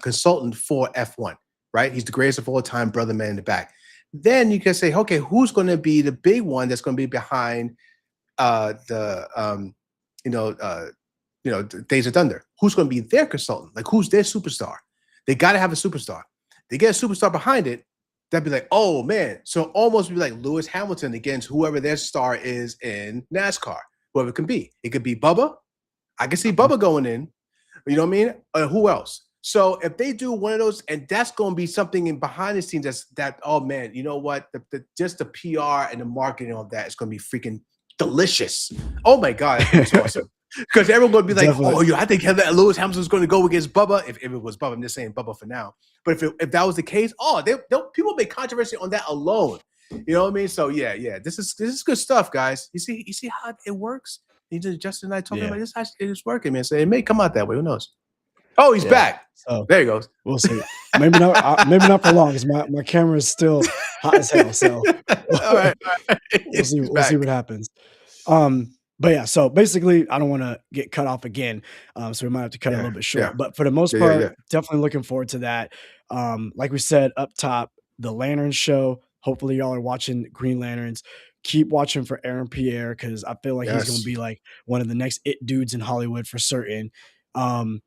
S1: consultant for F1, right? He's the greatest of all time, brother man in the back. Then you can say, okay, who's going to be the big one that's going to be behind Days of Thunder? Who's going to be their consultant? Like, who's their superstar? They got to have a superstar. They get a superstar behind it. That'd be like, oh man. So almost be like Lewis Hamilton against whoever their star is in NASCAR, whoever it can be. It could be Bubba. I can see Bubba going in. You know what I mean? Who else? So if they do one of those, and that's going to be something in behind the scenes oh man, you know what? Just the PR and the marketing of that is going to be freaking delicious. Oh my God, it's awesome. Because everyone going to be like,
S2: Definitely.
S1: oh, yeah, I think Lewis Hamilton's going to go against Bubba. If it was Bubba, I'm just saying Bubba for now. But if that was the case, people make controversy on that alone. You know what I mean? So yeah, this is good stuff, guys. You see how it works? Justin and I talking about this. It is working, man. So it may come out that way. Who knows? Oh, he's back.
S2: So
S1: There he goes.
S2: we'll see. Maybe not for long because my camera is still hot as hell. So
S1: all right.
S2: we'll see what happens. But yeah, so basically, I don't want to get cut off again, so we might have to cut it a
S1: Yeah.
S2: little bit
S1: Yeah.
S2: short. But for the most
S1: Yeah. Yeah. Yeah.
S2: part, definitely looking forward to that. Like we said up top, the Lantern Show. Hopefully, y'all are watching Green Lanterns. Keep watching for Aaron Pierre because I feel like he's going to
S1: Yes.
S2: be like one of the next it dudes in Hollywood for certain. Um,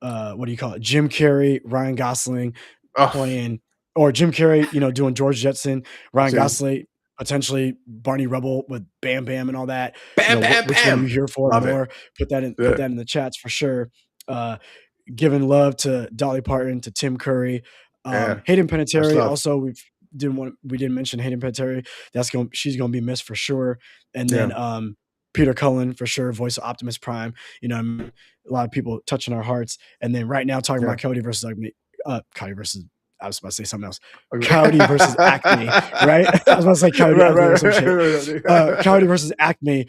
S2: what do you call it? Jim Carrey, Ryan Gosling
S1: Oh,
S2: playing, or Jim Carrey, doing George Jetson, Ryan
S1: Jim.
S2: Gosling, potentially Barney Rubble with Bam Bam and all that.
S1: Bam, bam,
S2: Which one are you
S1: bam.
S2: here for
S1: Love it.
S2: more? Put
S1: Yeah.
S2: that in the chats for sure. Uh, Giving love to Dolly Parton, to Tim Curry,
S1: Yeah.
S2: Hayden
S1: Much
S2: Panettiere.
S1: love.
S2: Also, we didn't mention Hayden Panettiere. She's gonna be missed for sure. And then
S1: Yeah.
S2: Peter Cullen for sure, voice of Optimus Prime. A lot of people touching our hearts. And then right now talking
S1: Yeah.
S2: about Coyote versus Acme, Coyote versus. I was about to say something else.
S1: Okay.
S2: Coyote versus Acme, right? I was about to say Coyote
S1: Right,
S2: Ugly or
S1: right,
S2: some shit.
S1: right.
S2: Coyote versus Acme,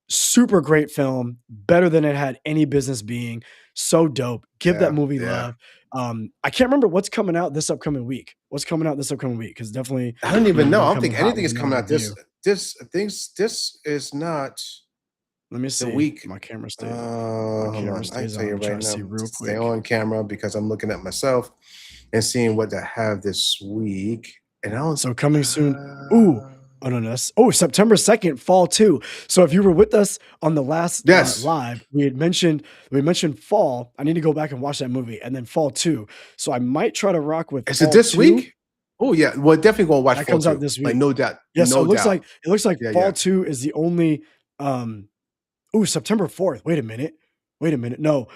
S2: super great film, better than it had any business being. So dope. Give that
S1: Yeah.
S2: movie
S1: Yeah.
S2: love. I can't remember what's coming out this upcoming week. What's coming out this upcoming week? Because definitely,
S1: I don't even
S2: we're
S1: know. I
S2: gonna
S1: don't
S2: come in
S1: think
S2: hot
S1: anything
S2: with
S1: is
S2: another
S1: coming out
S2: review.
S1: this is not
S2: Let me
S1: the
S2: see.
S1: week.
S2: My camera stays. My
S1: Hold
S2: camera
S1: on. I
S2: stays
S1: tell
S2: on.
S1: you
S2: I'm trying
S1: right
S2: to see
S1: now.
S2: real
S1: Stay
S2: quick.
S1: on camera because I'm looking at myself and seeing what I have this week. And I don't.
S2: So coming soon. Ooh. Oh no, no. September 2nd, fall 2. So if you were with us on the last
S1: Yes.
S2: live, we mentioned fall. I need to go back and watch that movie, and then fall 2. So I might try to rock with
S1: Is it
S2: fall
S1: this
S2: 2.
S1: week? Oh yeah. Well, definitely gonna watch
S2: That
S1: fall
S2: comes out
S1: two.
S2: this
S1: Like
S2: week.
S1: no doubt.
S2: Yeah, so
S1: No doubt.
S2: it looks like
S1: Yeah.
S2: fall
S1: Yeah.
S2: 2 is the only September 4th. Wait a minute. No.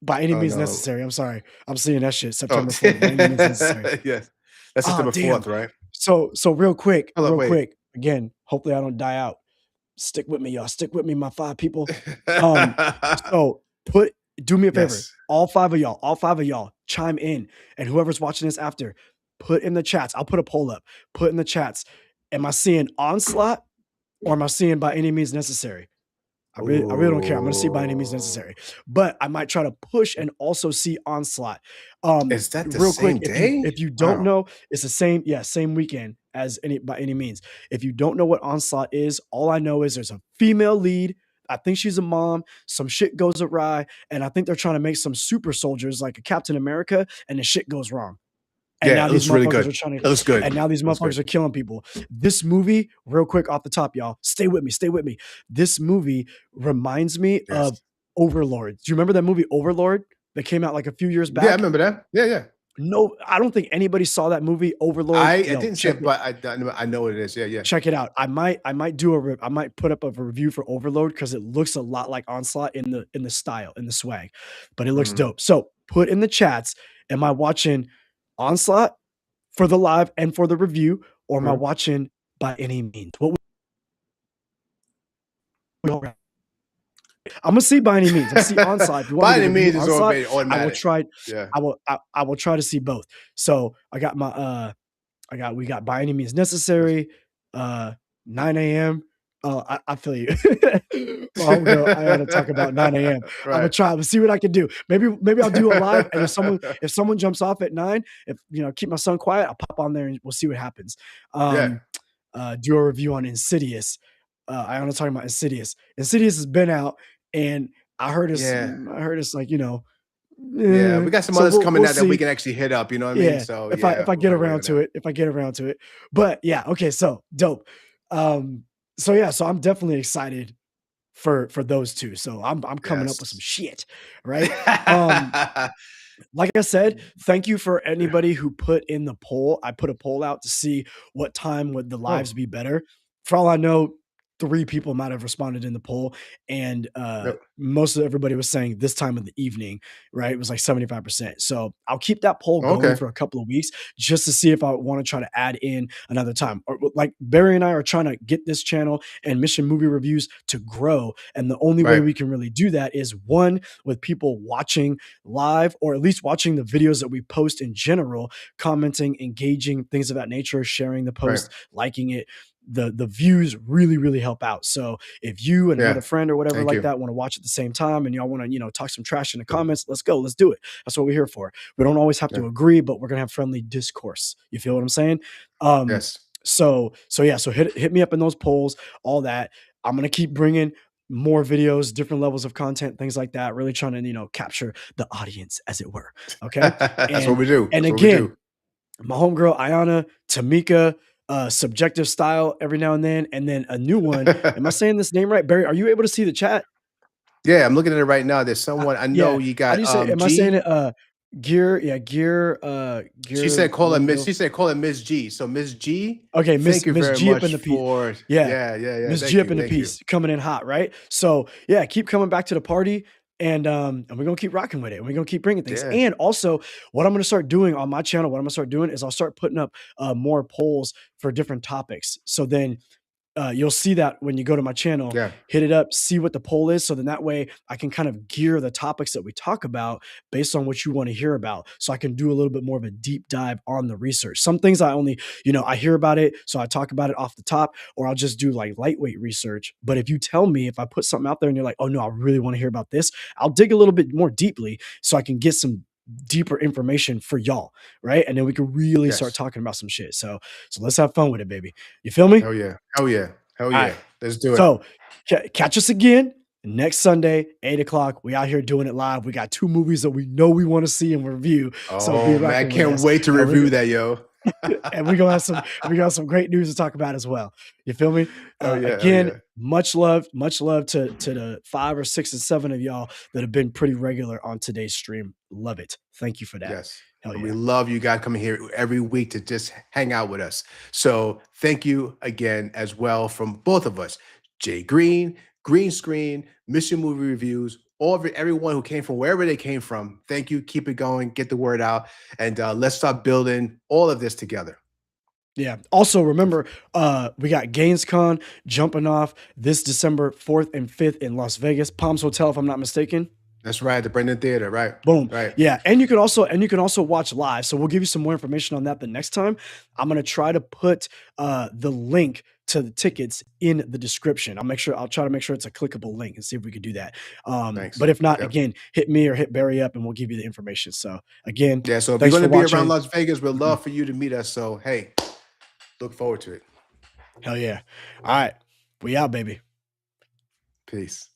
S2: By any
S1: Oh
S2: means
S1: no.
S2: necessary. I'm sorry. I'm seeing that shit.
S1: Oh.
S2: September 4th. By any means necessary.
S1: Yes. That's
S2: Oh,
S1: September
S2: damn.
S1: 4th, right?
S2: So real quick,
S1: Hold up. Wait.
S2: Again, hopefully I don't die out. Stick with me, y'all. Stick with me, my 5 people. So do me a favor.
S1: Yes.
S2: All 5 of y'all chime in. And whoever's watching this after, put in the chats. I'll put a poll up. Put in the chats. Am I seeing Onslaught or am I seeing By Any Means Necessary? I really don't care. I'm gonna see By Any Means Necessary. But I might try to push and also see Onslaught.
S1: Is that the
S2: Real quick,
S1: same day?
S2: if you don't
S1: Wow.
S2: know, it's the same weekend as By Any Means. If you don't know what Onslaught is, all I know is there's a female lead. I think she's a mom. Some shit goes awry, and I think they're trying to make some super soldiers like a Captain America, and the shit goes wrong. And
S1: Yeah,
S2: now
S1: it
S2: these
S1: looks really
S2: motherfuckers
S1: good.
S2: are trying
S1: It
S2: to,
S1: looks good.
S2: and now these
S1: It looks
S2: motherfuckers
S1: good.
S2: are killing people. This movie, real quick off the top, y'all, stay with me. This movie reminds me
S1: Yes.
S2: of Overlord. Do you remember that movie Overlord that came out like a few years
S1: Yeah, I
S2: back?
S1: remember that. Yeah, yeah.
S2: No, I don't think anybody saw that movie Overlord.
S1: I
S2: Yo,
S1: didn't see
S2: check
S1: it, but I know what it is. Yeah, yeah.
S2: check it out. I might I might put up a review for Overload because it looks a lot like Onslaught in the style, in the swag, but it looks
S1: Mhm.
S2: dope. So put in the chats, am I watching Onslaught for the live and for the review, or am I
S1: Mhm.
S2: watching By Any Means? I'm gonna see By Any Means. I'm see Onslaught. If you want
S1: By
S2: me to
S1: any
S2: review
S1: means, it's
S2: Onslaught,
S1: already
S2: I will
S1: automatic.
S2: try.
S1: Yeah.
S2: I will try to see both. So I got my we got By Any Means
S1: Yes.
S2: Necessary, 9 a.m. Oh, I feel you. My homegirl, I gotta talk about 9 a.m. I'm gonna
S1: Right.
S2: try. We'll see what I can do. Maybe I'll do a live, and if someone jumps off at 9, if keep my son quiet, I'll pop on there and we'll see what happens.
S1: Yeah.
S2: Do a review on Insidious. I want to talk about Insidious. Insidious has been out, and
S1: Yeah.
S2: I heard it's like
S1: Yeah. We got some
S2: so
S1: others coming
S2: we'll
S1: out that we
S2: see.
S1: can actually hit up, you know what I mean?
S2: Yeah,
S1: So
S2: if
S1: yeah,
S2: I
S1: we'll
S2: get
S1: probably work
S2: around
S1: it
S2: to
S1: out.
S2: it, But yeah, okay, so dope. So yeah, so I'm definitely excited for those 2. So I'm coming up with some
S1: Yes.
S2: shit, right? Like I said, thank you for anybody who put in the poll. I put a poll out to see what time would the lives
S1: Oh,
S2: be better. For all I know, 3 people might have responded in the poll, and
S1: yep.
S2: most of everybody was saying this time of the evening, right? It was like 75%. So I'll keep that poll going
S1: Okay.
S2: for a couple of weeks just to see if I want to try to add in another time. Or like Barry and I are trying to get this channel and Mission Movie Reviews to grow, and the only way
S1: Right.
S2: we can really do that is one, with people watching live, or at least watching the videos that we post in general, commenting, engaging, things of that nature, sharing the
S1: Right.
S2: post, liking it. The views really help out. So if you and
S1: Yeah.
S2: another friend or whatever
S1: Thank
S2: like
S1: you.
S2: that want to watch at the same time, and y'all want to talk some trash in the comments, let's go, let's do it. That's what we're here for. We don't always have
S1: Yeah.
S2: to agree, but we're gonna have friendly discourse. You feel what I'm saying?
S1: Yes.
S2: So yeah, so hit me up in those polls, all that. I'm gonna keep bringing more videos, different levels of content, things like that. Really trying to, capture the audience, as it were. Okay.
S1: That's what
S2: And
S1: we do.
S2: and
S1: That's what we
S2: again,
S1: do.
S2: my homegirl Ayana, Tamika, Subjective Style every now and then a new one. Am I saying this name right? Barry, are you able to see the chat?
S1: Yeah, I'm looking at it right now. There's someone I know
S2: Yeah.
S1: you
S2: How do
S1: got
S2: you say? Am I saying
S1: G.
S2: it? Gear. Yeah. Gear.
S1: She
S2: Gear.
S1: said call her Miss.
S2: Logo.
S1: She said call her Miss G. So Miss G,
S2: Okay,
S1: thank you
S2: Miss
S1: very
S2: G up in
S1: much
S2: the piece.
S1: for
S2: Yeah,
S1: yeah.
S2: Miss
S1: Thank
S2: G up
S1: you.
S2: in the
S1: Thank you.
S2: piece, coming in hot, right? So yeah, keep coming back to the party, and we're gonna keep rocking with it, and we're gonna keep bringing things.
S1: Yeah.
S2: And also, what I'm gonna start doing on my channel, what I'm gonna start doing is I'll start putting up more polls for different topics. So then you'll see that when you go to my channel,
S1: Yeah.
S2: hit it up, see what the poll is. So then that way I can kind of gear the topics that we talk about based on what you want to hear about. So I can do a little bit more of a deep dive on the research. Some things I only, I hear about it. So I talk about it off the top, or I'll just do like lightweight research. But if you tell me, if I put something out there and you're like, oh no, I really want to hear about this, I'll dig a little bit more deeply so I can get some deeper information for y'all. Right. And then we can really start
S1: Yes.
S2: talking about some shit. So let's have fun with it, baby. You feel me?
S1: Hell yeah. Hell yeah. Hell
S2: All
S1: yeah.
S2: right.
S1: Let's do it.
S2: So catch us again next Sunday, 8 o'clock. We out here doing it live. We got 2 movies that we know we want to see and review. So be
S1: Oh man, I
S2: rocking with
S1: can't
S2: us.
S1: wait to
S2: And
S1: review that, yo.
S2: and we're gonna have some great news to talk about as well. You feel me?
S1: Oh yeah. Oh
S2: Again,
S1: yeah.
S2: much love to the 5 or 6 and 7 of y'all that have been pretty regular on today's stream. Love it. Thank you for that.
S1: Yes.
S2: Hell
S1: And
S2: yeah.
S1: we love you guys coming here every week to just hang out with us. So thank you again as well from both of us. Jay Green, Greene Screen, Mission Movie Reviews, all of it, everyone who came from wherever they came from. Thank you. Keep it going. Get the word out. And let's start building all of this together.
S2: Yeah. Also, remember, we got GainsCon jumping off this December 4th and 5th in Las Vegas, Palms Hotel, if I'm not mistaken.
S1: That's right. The Brendan Theater. Right.
S2: Boom.
S1: Right.
S2: Yeah. And you can also watch live. So we'll give you some more information on that the next time. I'm gonna try to put the link to the tickets in the description. I'll try to make sure it's a clickable link and see if we could do that.
S1: Thanks.
S2: But if not,
S1: Yep.
S2: again, hit me or hit Barry up and we'll give you the information. So again,
S1: Yeah. So if you're
S2: thanks
S1: going
S2: for
S1: to be around
S2: watching.
S1: Las Vegas, we'd love for you to meet us. So, hey, look forward to it.
S2: Hell yeah. All right. We out, baby.
S1: Peace.